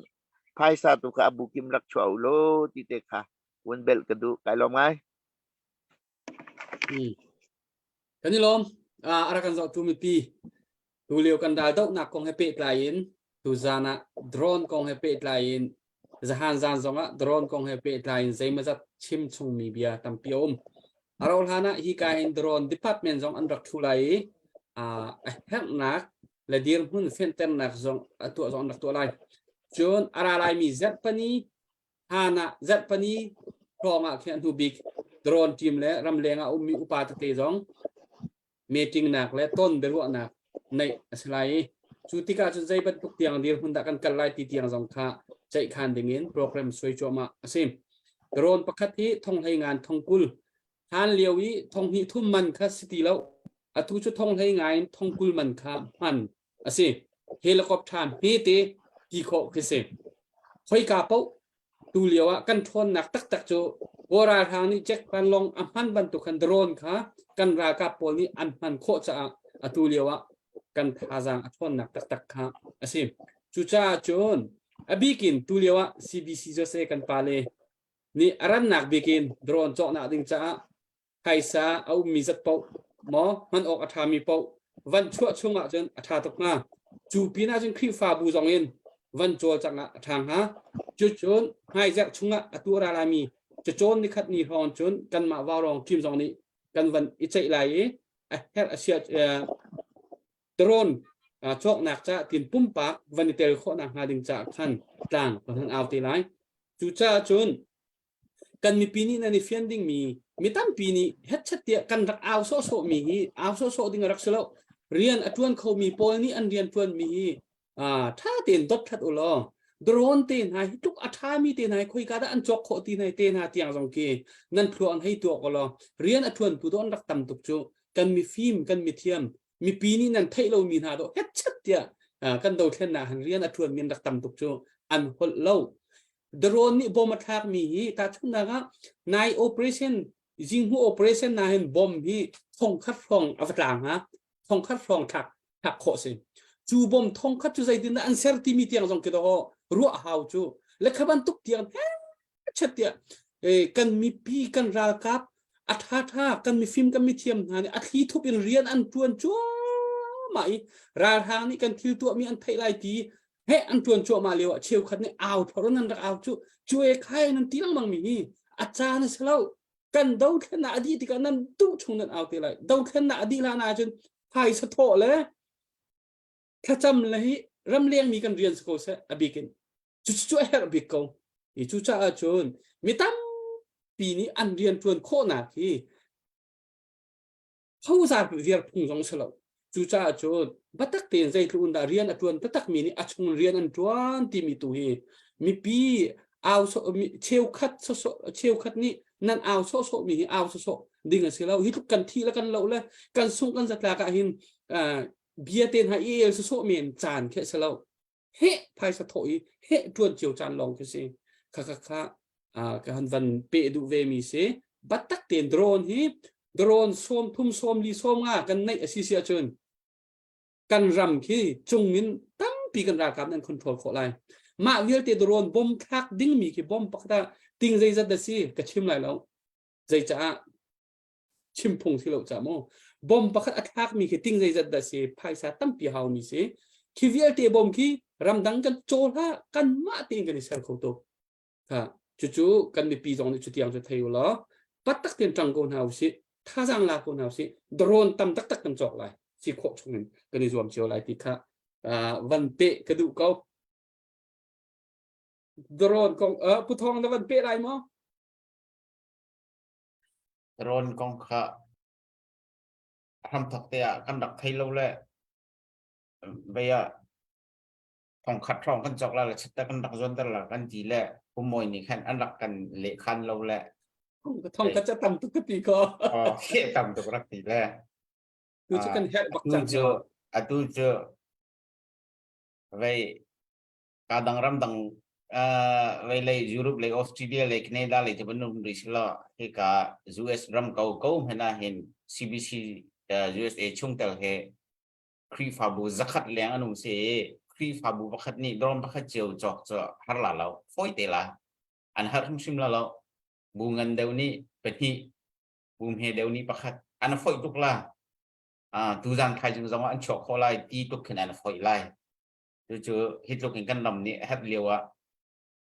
phai sa tu ka abu kim rak chau lo ti te kha won bel ka du kai lo mai kan lom ara kan zo tu mi pi tu liu kan dal dok nak kong happy lain tu zana drone kong happy lain zahan zan zonga drone kong happy lain zai ma zat chim chung mi bia tam piom arol hana hi ka in drone department zong an rak thulai hek nak la dir hun fenten nak zong atu zong nak tu lai chun ara lai mi zat pani hana zat pani ronga khian tu big drone team le ram lenga mi upa te zong meeting nak le ton beru nak nei aslai chutika chu zai bat tuk tiang dir hun da kan kalai ti tiang zong kha chai khan dingin program soi choma asim drone pakhat hi thong hai ngan thong kul han liawi thong hi thum man kha city lo atu chu thong hai ngai thong kul man kha man asi helicopter hi te ki kho khise khoi ka pau tu liawa kan thon nak tak tak chu ora thang ni check pan long amhan ban tu khan drone kha kan ra ka pol ni an man kho cha atu liawa kan thazang athon nak tak tak kha asim chucha chon abikin tuliwa CBC jose kan pale ni aran nak bikin drone chok na ding cha kaisa au mizat pau mo man ok athami pau van chua chunga chen atha tok na chu pina chen khri fa bu zong in van chol changa thang ha chu chon hai jak chunga atura lami chu chon ni khat ni hon chon kan ma warong kim zong ni กันวันอิจัยไหลเฮลเชียดรอนจอกหนักจะตินปุ่มปากวันนี้เตลโคนักหาดิงจากขันต่างของทางเอาตีไหลจูจ้าจนกันมีปีนี้นั่นนี่เฟียนดิ้งมีตั้มปีนี้เฮ็ดชัดเดียกันรักเอาโซโซมีเอาโซโซดิ้งรักเสลเรียนอัตวันเขามีโพลนี้อันเรียนทวนมีถ้าเตียนดดทัดอุลอโดรนเตียนให้ทุกอัฐามีเตียนให้คุยกันอันจอกโคตีนให้เตียนหาเตียงสองเกนั่นพลวนให้ตัวก็ลอเรียนอัตวันผู้ดอนรักตั้มตุกจูกันมีฟิล์มกันมีเทียมมีปีนี้นั่นไทยเรามีหาดอกเฮ็ดชัดเดียกันดูเท่านั้นเรียนอัตวันมีรักตั้มตุกจูอันหดเล่าโดรนนี่บอมทักมีแต่ชุนนะครับนายโอเปอเรชั่นยิงหัวโอเปอเรชั่นนายเห็นบอมที่ท่องคัดฟองอัฟตางฮะท่องคัดฟองถักโคสิจูบอมท่องคัดจูใจดินอันเซอร์ติมีเตียงสองกิโลรัวหาวจูและขบันตุกเตียงชัดเดียกันมีปีกันรากับอัฐากันมีฟิล์มกันมีเทียมฮะนี่อัฐีทุบเป็นเรียนอันจวนจัวไหมราทางนี่กันทิวตัวมีอันไทยไลตีเฮ้อันจวนจัวมาเร็วเชียวคัดนี่เอาเพราะนั้นรักเอาจูช่วยใครนั่นตีลังมังมีอาจารย์เสลากันดาวแค่นาอดีตกันนั้นตู้ชงนั้นเอาตีไรดาวแค่นาอดีตลานาจนพายสะโถเลยถ้าจำเลยรำเลียงมีกันเรียนสโคเซอบิกินจู่ๆเฮอบิกงอีจู่จ้าจนมีตั้มปีนี้อันเรียนจวนโคนาทีเขาจะไปเรียนพุ่งสองเสลาจู่จ้าจนบัตักเตียนใจกลุ่นดาเรียนอัจวนบัตักมีนี่อัจงเรียนอันจวนที่มีตัวมีปีเอาเชลคัดนี่นั่นเอาโซมีเอาโซดิ่งสิเราฮิตุกันทีแล้วกันเราเลยกันส่งกันสักลากะหินเบียเตนหาเอลโซเมียนจานแค่สิเราเฮ้ภายสะโถยเฮ้จวนเจียวจานลองคือสิค่ะกันวันเปดูเวมีสิบัตตักเตียนโดรนฮิโดรนส้มทุ่มส้มลีส้มง่ากันในอาศิเซียจนกันรำขี้จงมินตั้งปีกันรากับนั่นคอนโทรลขอไลมาเวียลเตโดรนบอมทักดิ้งมีกี่บอมปักตาติ้งใจจัดเดซี่กระชิมไรแล้วใจจะชิมพงที่เราจะโมบอมปักอัทักมีกี่ติ้งใจจัดเดซี่ภายสาตั้งปีเฮามีสิคีเวียลเตบอมขี้รำดังกันโจล่ากันมาติ้งกันในเซลล์เขาตัวค่ะจู่ๆกันมีปีจงในจุดที่ยังจะเที่ยวล้อปัตตักเตียนจังกูนเฮาสิท่าจังลากูนเฮาสิโดรนตั้มตักกันจอกไรสิโคชงนึงกันในรวมเชียวไรที่ค่ะวันเปะกระดูกเขาโดรนของผู้ทองตะวันเปะไรมั้งโดรนของข้าทำถักเตียกันดักไทยเราแหละเบียของขัดทองกันจอกแล้วชัดแต่กันดักจนแต่ละกันจีแหละผู้มวยนี่แค่อันดักกันเละคันเราแหละทองก็จะต่ำตุกตีก็เขี้ยต่ำตุกรักตีแหละดูจะกันแฮะบักจังtu je về cả đằng ram đằng về lại Europe lại Australia lại Canada lại thì vẫn luôn đi lo thì cả US ram cầu cầu hay là hiện CBC USA chung tờ hệ khi fabu zakat leng anum se khi fabu bakat ni drom bakat chiều chok cho har la lo foi te la an har hum sim la lo bungan deu ni peti bum he deu ni bakat an foi tuk la tu gian khai jung jong an chok kho lai ti tuk khen an foi lai chu hit luk kan nam ni hat lewa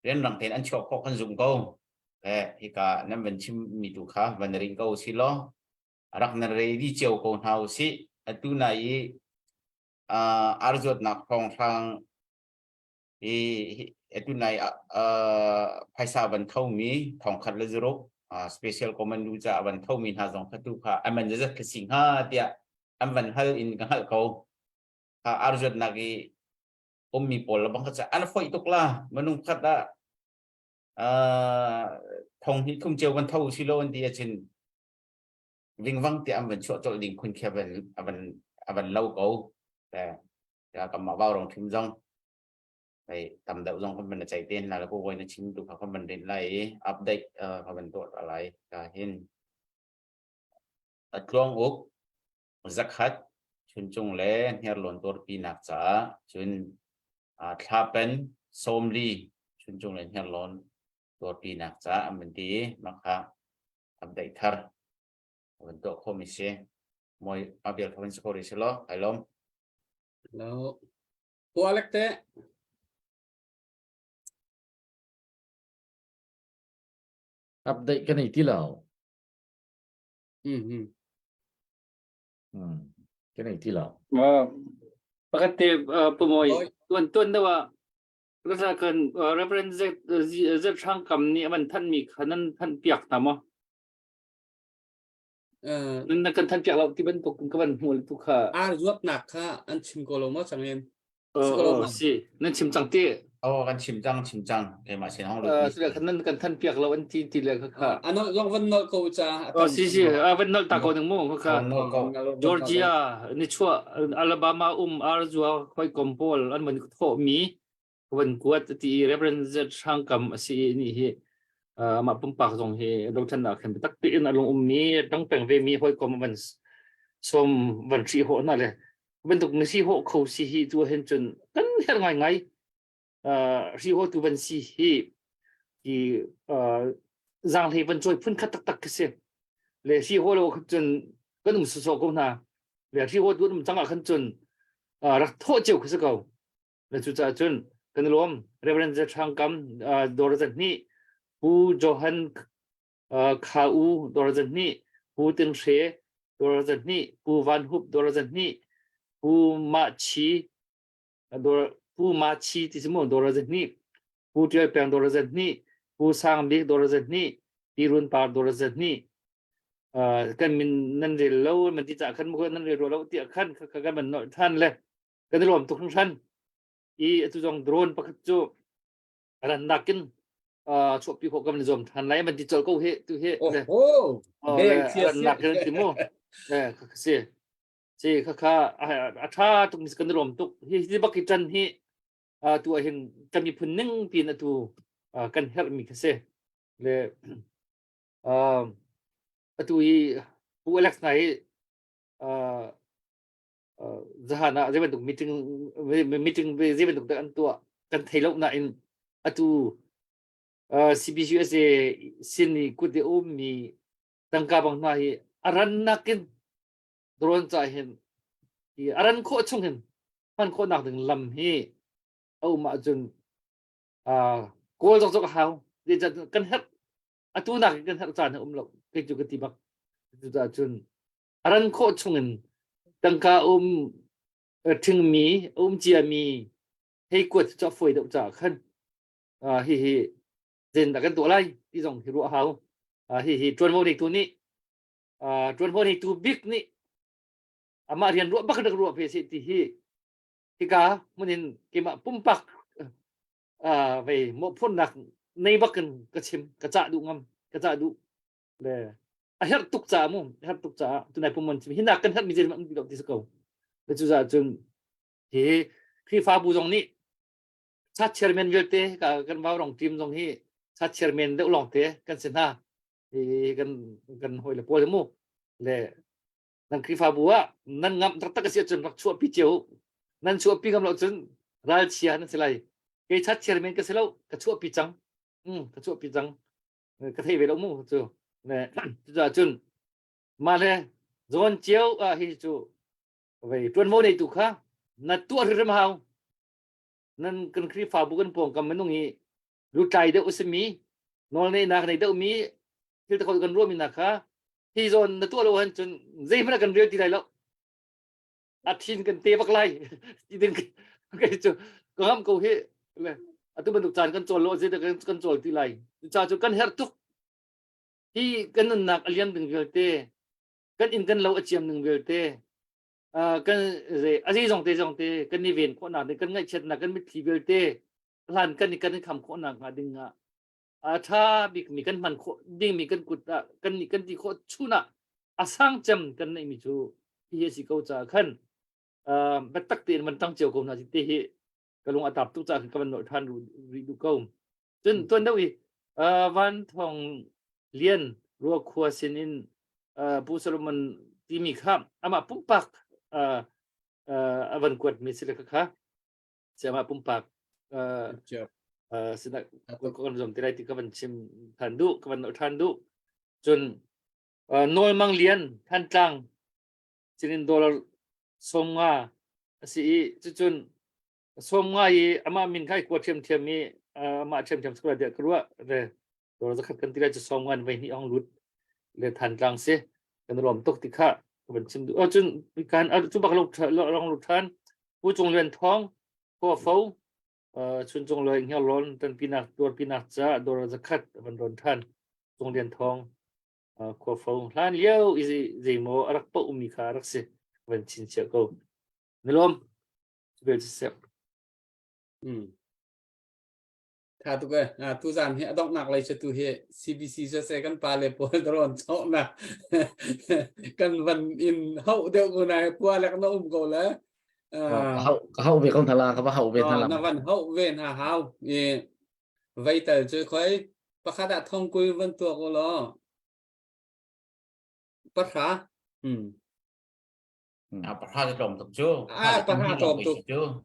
ren rang ten an chok kho kan jung ko hi ka nam ben chim mi tu kha van ring ko si lo rak na re di chiều ko hau si tu nai arjot nak phong sang tu nai phaisa ban thau mi thong khat le zero special command du ja ban thau mi ha jong khatu kha aman ja ka sing ha tia am van hal in ka hal ko arjot nagi mi pol bang kha an foi tuk la manung khat da thong hi khum chiều ban thau si lo an dia chin vinh vang tia am van cho ding khun kha ban lâu koแต่ก็มาว่าลงทิ้งจงไปทำเดี๋ยวจงเขาเป็นใจเต้นแล้วก็วันนี้ชิ้นดูเขาเป็นเรื่องอะไรอัปเดตเขาเป็นตัวอะไรก็เห็นช่วงอุกสักขัดชุนจงเล่เฮียหล่นตัวปีนักจ๋าชุนถ้าเป็นสมรีชุนจงเล่เฮียหล่นตัวปีนักจ๋ามันดีมากครับอัปเดตเธอเป็นตัวคอมมิชชั่นมวยอัปเดตเขาเป็นสกอร์ดิชล้อไอ้ล้มแล้วตัวเล็กเตะอัปเดตกันอีกที่เรา อืม cái này thì là ปกติประมวย โอ้ย ต้นแต่ว่ารัฐการrepresent จะช่างกรรมนี่มันท่านมีขนาดท่านเปียกตามอ่ะ นั่นกันท่านเปียกเราที่เป็นตกกันหัวทุกข้า arzuap nak kha an chim koloma changem สินั่นชิมจังตี้ Ồ, con chim trăng cái mà xin không เอ được อสุดท้ายนั่นกันท่านเปียกเราอันที่เลยค่ะ ano long van no ko cha สิเป็นนอตตาโกหนึ่งโมงค่ะ Nô câu จอร์เจียนี่ชัวอัลบามาอาร์จัวคอยคอมโพลอันมันโคมีวันกวดที่ represent ช่างกรรมสินี่เฮมาปุ่มปากตรงเฮเราท่านนักเห็นตักตีนอารมณ์มีตั้งแต่งเวมีคอยคอมมันสมวันที่หัวนั่นเลยเป็นตุกนี่สิหัวเขาสิฮีตัวเห็นจนกันเห็นไงสิหัวตัวเป็นสิฮีที่จางที่เป็นช่วยพุ่นคัดตักเสียเลยสิหัวเราจนก็นุ่มสุดๆก็น่ะเลยสิหัวตัวนุ่มจังอ่ะขันจนรักโทษเจ้าคือสักเอาเลยจุดจนกันรวมเรื่องจะช่างกรรมโดยจะนี่ผู้จหันข้าวโดยจะนี่ผู้ตึงเชโดยจะนี่ผู้วันฮุบโดยจะนี่ผู้มาชีโดยผู้มาชีที่สมมติโดยจะนี่ผู้เจียวแปลงโดยจะนี่ผู้สร้างบิ๊กโดยจะนี่ปีรุนปาโดยจะนี่กันมันนั่นเรียนแล้วมันที่จะขั้นมันนั่นเรียนรู้แล้วที่ขั้นกันมันน้อยท่านเลยกันรวมทุกท่านอีตุจงโดรนประจุรันดักกินชอบปีหกกันจอมทันไรมันที่จะก็เฮตุเฮ โอ้ เลย โห รันดักกันติโมเสียข้าถ้าตุกนิสกันรวมตุกที่บักจันที่ตัวเห็นกันมีพื้นนึ่งปีนตัวกันเฮลมีเสียเลยตัวผู้เล็กไหนZahana zai bentuk meeting zai bentuk dengan tua kan thailok na in atu CBCUSA sini kude mi tangka bang na hi aran nakin drone cha hin hi aran kho chung hin man kho nak ding lam hi au ma jun kol jok jok hau de ja kan het atu nak kan het cha na lo ke ju ke tibak ju da jun aran kho chung hin tangkaถึงมีเจียมีให้กดจะฝอยดอกจากขึ้นฮิเจนแต่กันตัวไรที่ส่งที่รู้เขาฮิจวนโมนิกตัวนี้จวนโมนิกตัวบิ๊กนี่มาเรียนรู้บักดักรู้เพศที่กามันเห็นกิมาปุ่มปักไปหมดพ้นหนักในบักกันกระชิมกระจ่าดูงามกระจ่าดูเลยฮัตตุกจ่ามุ่งฮัตตุกจ่าตัวไหนปุ่มมันหินหนักกันฮัตมีเจนมันดีดอกที่สกาวแล้วจุดจนที่ฟ้าบูตรงนี้ชัดเชอร์แมนเวลเต้กันว่าลองทีมตรงนี้ชัดเชอร์แมนเดือดลองเต้กันเสนากันหอยเลยปวดมูเลยนั่นคือฟ้าบัวนั่นงำตักเสียจนรักชั่วปีเจียวนั่นชั่วปีกำลังจนรัลเชียนั่นสิไรไอ้ชัดเชอร์แมนก็เสียแล้วก็ชั่วปีจังก็ชั่วปีจังก็เทไปแล้วมูจู่เนี่ยจุดจนมาเลยโซนเจียวฮิจู่vậy tuần vô này tụ khác là tua rồi mà hao nên cần khi phá bukan pong cầm mình nungi lu trai đeo usmi nol này nak này đeo mi khi ta còn cần ruộng mình nak ha thì rồi là tua lâu hơn chun dây mà cần riêu thì này lâu tin cần tê bắc lai thì đừng cái chỗ có ham cầu hệ là tụi mình tục tràn cần trộn lộ dây được cần trộn thì này cha cho cần hết tục thì cần nak alien đừng về tê cần in cần lâu achiam đừng về têกันอะไรจงเตกันนิเวนคนนั้นกันง่ายเช่นนั้นกันไม่ทีเวลเตหลานกันนี่กันคำคนนั้นมาดึงถ้ามีกันมันดิ้งมีกันกุดกันนี่กันที่โคชุนะสังจำกันในมิจูที่สิเขาจะขันบัดตักเตียนมันตั้งเจ้าของนาจิตที่กำลังอัตราตุจากกันหน่อยท่านดูเขาจนตัวนั้นวันทองเลียนรัวครัวเซนินผู้สรุปมันที่มีข้ามมาปุ่มปักวันกวดมีสิลค่ะเสียมาปุ่มปากสินะคนจมที่ไรที่ก็วันชิมทันดุก็วันทันดุจนโนลมังเลียนท่านจังจินินโดลสมงาสิจนสมงาอีมามินไข่กวดเทียมมีมาเทียมสกุลเดียกรัวเลยโดลจะขัดกันที่ไรจะสมงานไว้นี่องรุดเลยทันจังเสีย กันรวมตกติค่ะเป็นชิมดูจนมีการจุบักลงลูกท่านผู้จงเรียนท้องก็เฝ้าชุนจงเลยเหี่ยวร้อนตันปีนักตัวปีนักจะโดนจะคัดบรรดาท่านจงเรียนท้องก็เฝ้าท่านเลี้ยวอีใจโมรักปะอุมิคารักเสเป็นชินเชียก็ในรวมเบลเซปถ้าตุกตุจานเฮดอกนักเลยจะตุเฮ CBC จะเสกันปาเลยปวดร้อนชอบนะกันวันอินเฮาเดียวกูนายปัวแล้วก็น้องกูแล้วเขาเวกองทลาเขาว่าเขาเวทลา na van hậu ven ha hao vậy tới chơi khói bắt khá đã thông quy vân tuộc của nó bắt khá ประธานจะตรงตุกจู้ bắt khá trộm tục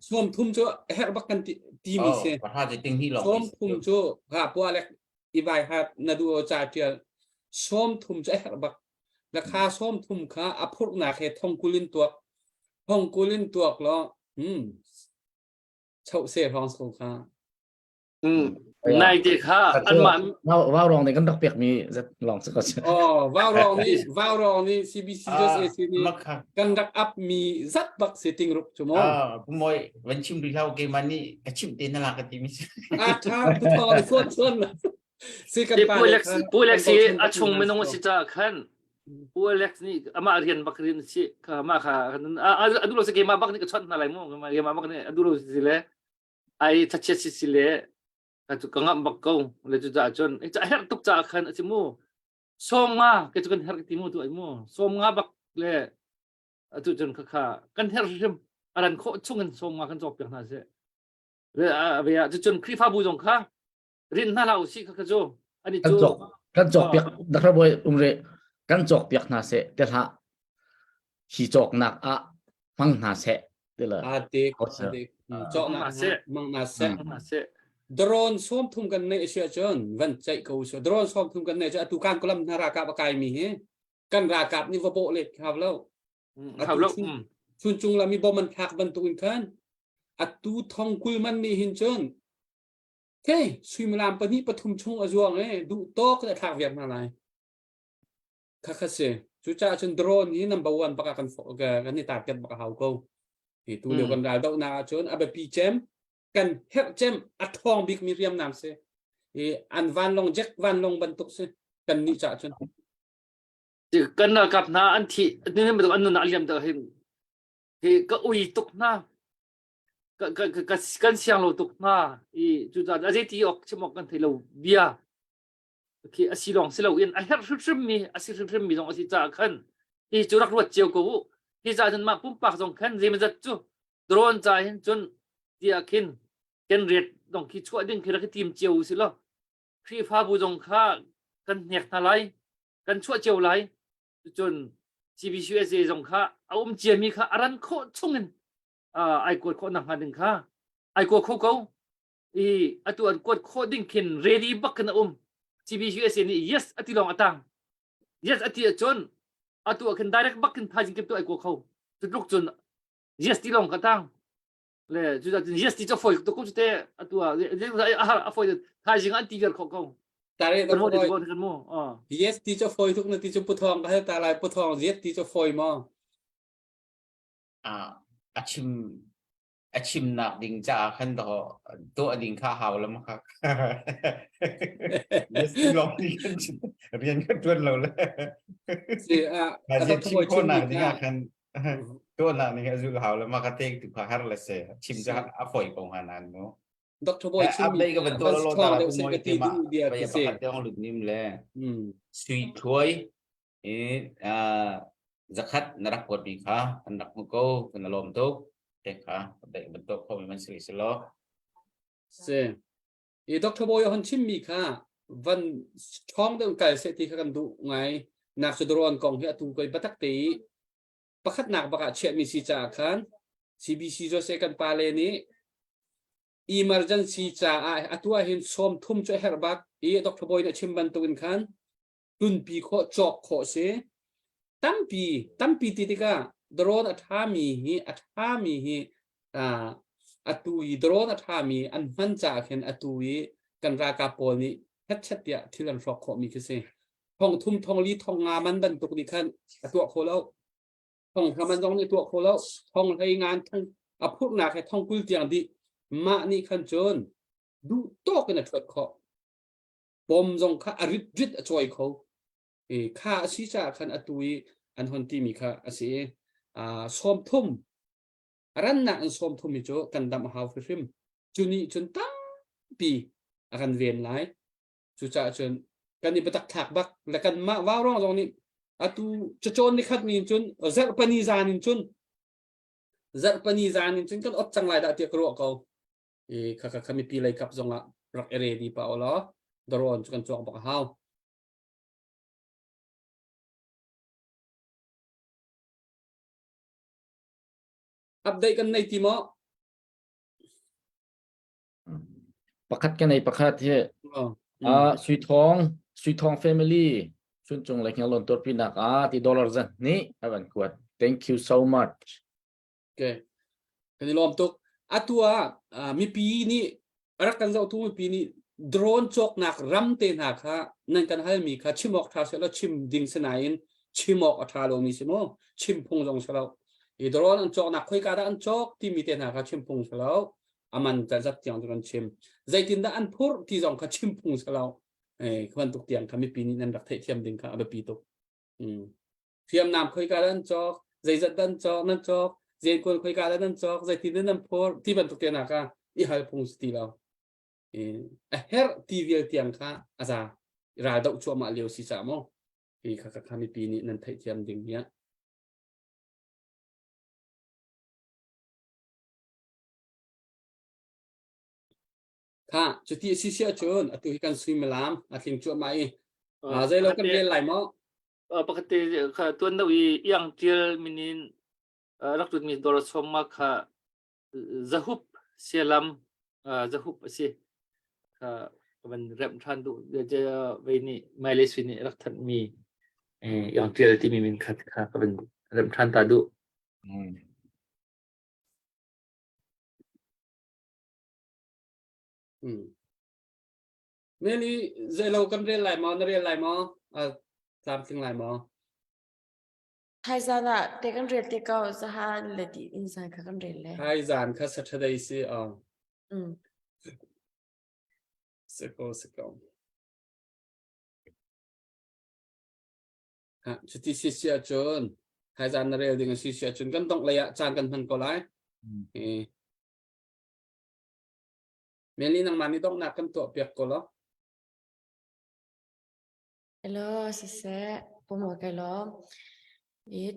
xôm thum chúa hết bắt căn tí mi xe ประธานจะติ้งที่หลง xôm thum chúa ha bua lek i vai ha na du cha chia xôm thum chúa hết bắtราคาxôm thum khá áp phúc nạc hết thông quy linh tuộc thông quy linh tuộc nó chậu xe phong sầu khá นายที่ค่ะอันมัน ว่าวรองในกันดอกเปียกมีจะลองสักก่อน vào rong ni CBC just AC ni kan dak up mi zat bak setting rup chumo ผู้มวยวันชิมดูเท่าเกมมันนี่กระชิมเต็นนั่นแหละกระติมิ tha tu tho ni son si kan ที่ pa ผู้เล็กสิชงไม่น้องสิจ้าขันผู้เล็กนี่มาเรียนบักเรียนสิค่ะมาค่ะดูโลสเกมาบักนี่ก็ชนอะไรมั่งมาเรียนมาบักนี่ดูโลสิเลยไอ้ทัชเชสิเลยก็จะกังบักกงเลยจะจนไอ้จะเฮรตุกจ้าขันสิมูส้มมาก็จะกันเฮรติมูตัวไอ้มูส้มงาบักเลยตุจนค่ะกันเฮรริมอะไรโคชงกันส้มมากันจบอย่างนั้นสิเลยเบียจะจนครีฟ้าบูจงค่ะรินน่าเราสิค่ะโจอันนี้โจกันจอกเปียกดักระบอยเรกันจอกเปียกนาเสเตละขี่จอกหนักฟังนาเสเตละadik jok na se mang na se drone som thum kan ne sia chon van chai ko so drone som thum kan ne cha tu kan kolam na ra ka ba kai mi he kan ra kap ni va bo le khaw lo chun chung la mi bo man thak ban tu in khan atu thong kul man mi hin chon ke sui malam pa ni pathum chung ajuang du tok da thak viet ma lai kha kha se chu cha chun drone ni number 1 pa kan fo kan ni target ba haw ko thì tu liệu còn đào đậu nào chốn à bị chém cần hết chém à thong bị miriam nam se thì ăn van long jack van long bận tục se cần đi trả chốn thì cần là gặp na anh thị nên mà anh nó liam được hình thì cái uy tục na cái xiang lâu tục na thì chúng ta đã thấy thì ở trong một cái thầy lâu bia khi anh xí lòng yên anh hết rứt mi dòng anh xí trả khăn thì chú đặc luật chiều cốที่จะถึงมาปุ่มปากส่งขันเรียมันจะจู่โดนใจเห็นจนเดียกินกันเรียดต้องคิดช่วยดึงคือเราทีมเจียวสิล่ะที่พาบุจงข้ากันเหน็กอะไรกันช่วยเจียวไรจน CBC ส่งข้าเอาเจียมีข้าอารันโคชงเงินไอ้กดโคหนักมาดึงข้าไอ้กดโคเขาตัวกดโคดึงกินเรดี้บักกันCBC นี่ yes อติลองอตัง yes อติจนตัวกัน direct บักกันพาจิงเก็บตัวไอ้กูเขาจุดลุกจน yes ที่ลงกระตังเลยจุดนั้น yes ที่จะฝอยตัวกูจะเตะตัวเรื่องอะไรฝอยพาจิงอันที่เกิดเขาแต่เรื่องฝอย yes ที่จะฝอยทุกนาทีจะปวดท้องก็ให้ตาลายปวดท้อง yes ที่จะฝอยมั้งอาชิมหนักดิ่งจ่าขันตัวดิ่งข้าหาวแล้วมั้งครับ yes ลองนี่กันเรียนกันจนเราเลยแต่จะชิมคนหนักนี่กันตัวหนักนี่ก็จะหาวแล้วมาคัดเตะถึงพาฮาร์เลเซ่ชิมจะอัพฝอยปองหานันเนาะดร.บอยชิมมีก็เป็นตัวเราตาเราไม่ตีมาไปประคัดเตะของหลุดนิ่มเลยสวีทถ้วยจะคัดนรักกดมีค่ะอันดับมุกโก้เป็นอารมณ์ทุกค่ะได้บรรทุกข้อมันสื่อสลบเซ่ดร.บอยฮันชิมมีค่ะวันช่องเดิมไก่เสตีกันดูไงนักสุดร้อนกองที่ตูกอยบัตักตีประคัดหนักประกาศเชียมีสีจ่าคัน CBC จะเสกันปาเลนี้ emergency จ่าตัวเห็นส้มทุ่มช่วยเฮร์บักดร.บอยเนี่ยชิมบรรทุกคันตุนปีโคจอกโคเสตั้มปีติกาดรอนอัฐามีฮีอัตุยดรอนอัฐามีอันมันจากเห็นอัตุยกันรากาโปนี่เฮ็ดเดียที่ลันฟอกขอมีคือเส ท่องทุ่มท่องลีท่องงามันดันตุกดิคันตัวโคแล้วท่องทำมันต้องในตัวโคแล้วท่องให้งานทั้งพูดหนักให้ท่องกุลเตียงดิมานี่คันจนดูโตกันนะถอดคอปมจงข้าอริดริดช่วยเขาข้าชิจาคันอตุยอันหนที่มีข้าอาศัยสมทุ่มรันนักสมทุ่มมิโจกันดำหาวฟิมจุนี่จนตั้งปีอาการเวียนไหลจุจ่าจนกันนี่ประตักถักบักและกันมาว้าวร้องตรงนี้tu cecon ni khat ni chun zar pani zanin chun kan ot changlai da ti kro ko kha khami pi lai kap zonga rak ere di pa ola doron kan chok ba haw update kan nei ti mo pakhat kan nei pakhat he sui thong family chun chung like ngalon tor pinak ti dollar zan ni aban kuat thank you so much okay kan lom tok atua mi pi ni arak kan zau tu mi pi ni drone chok nak ram te na kha nan kan hal mi kha chimok tha se lo chim ding senain chimok atha lo mi simo chim phung jong se lo drone an chok nak khoi ka da an chok ti mi te na kha chim phung se lo aman ta zat tiang dron chim zaitin da an phur ti jong kha chim phung se lo kwan tuk tiang kami pi ni nan rak thai thiam ding kha aba pi tok thiam nam khoi ka dan chok zai zat dan chok nan chok zai kon khoi ka dan chok zai tin nan phor ti ban tuk te na ka I hal phung sti lao her ti vial tiang kha aza ra dau chu ma leo si sa mo kha kami pi ni nan thai thiam ding yaค่ะจุดที่ซีเซียชนตุยกันสวิมลามถึงจุดหมายใจเรากันเรียนหลายมั้งปกติค่ะตัวนักวิยังเจียมินินรักจุดมีดอลสมมาค่ะจะฮุบเสียลำจะฮุบสิค่ะมันเริ่มทันดูเดี๋ยวจะไปนี่ไม่เลสินี่รักทันมียังเจียที่มีมินค่ะก็เป็นเริ่มทันตาดูเมื่อนี้ใจเรากันเรียนหลายมั้งเรียนหลายมั้งตามสิ่งหลายมั้งไทยซานะเด็กกันเรียนเด็กก็จะหาเลยดีอินไซด์กันเรียนเลยไทยจานค่ะสัตย์ได้สิสกอจุดที่ซีเซียชนไทยจานเรียนดิ่งซีเซียชนกันต้องระยะจานกันพันก็ไล่เมลี่นังมันนี่ต้องนักกันตัวเปียกก็แล้วHello, sise, pomo kailo.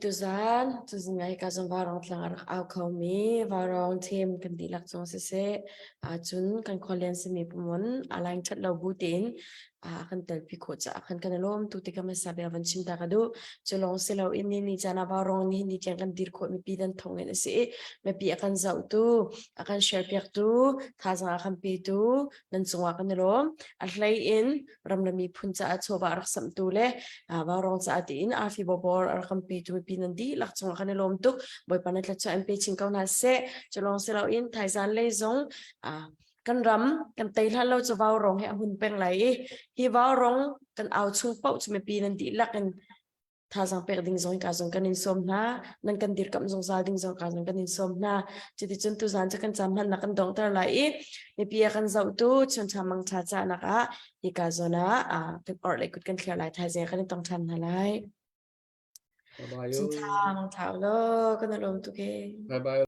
Tuzan ngai kazon varong tlang au kaumi, varong team kan dilak zong sise, chun kan kolen semi pomon, alang chat lau butin, akan telpi kocha, akan kanalom tu tika masabi avan cinta kadu, jolong silau ini ni jana varong ni hindi tiang kan dirko mi pidan tongen isi, mepi akan zau tu, akan share piak tu, thazang akan pi tu, nan zong akan nalom, atlay in, ramlami punca at soba arak samtu le, varong sa atin, afi bobor akan pi tu mi pidan di, lak zong akan nalom tu, boy panat lat sa MP chingkaw na se, jolong silau in, thazan le zong, kan ram kan tailan lo cho vào rong he hun peng lai hi vào rong kan au chung pau chme pi nan di la kan tha sang pek ding zong ka zong kan in som na nan kan dir kam zong sa ding zong ka zong kan in som na chiti chun tu zan cha kan cham han na kan dong tar lai ni pi kan zau tu chun chamang cha cha na ka hi ka zona kan or lai kut kan khia lai thai je kan tong chan na lai bye bye chun cha mang thau lo kan lom tu ke bye bye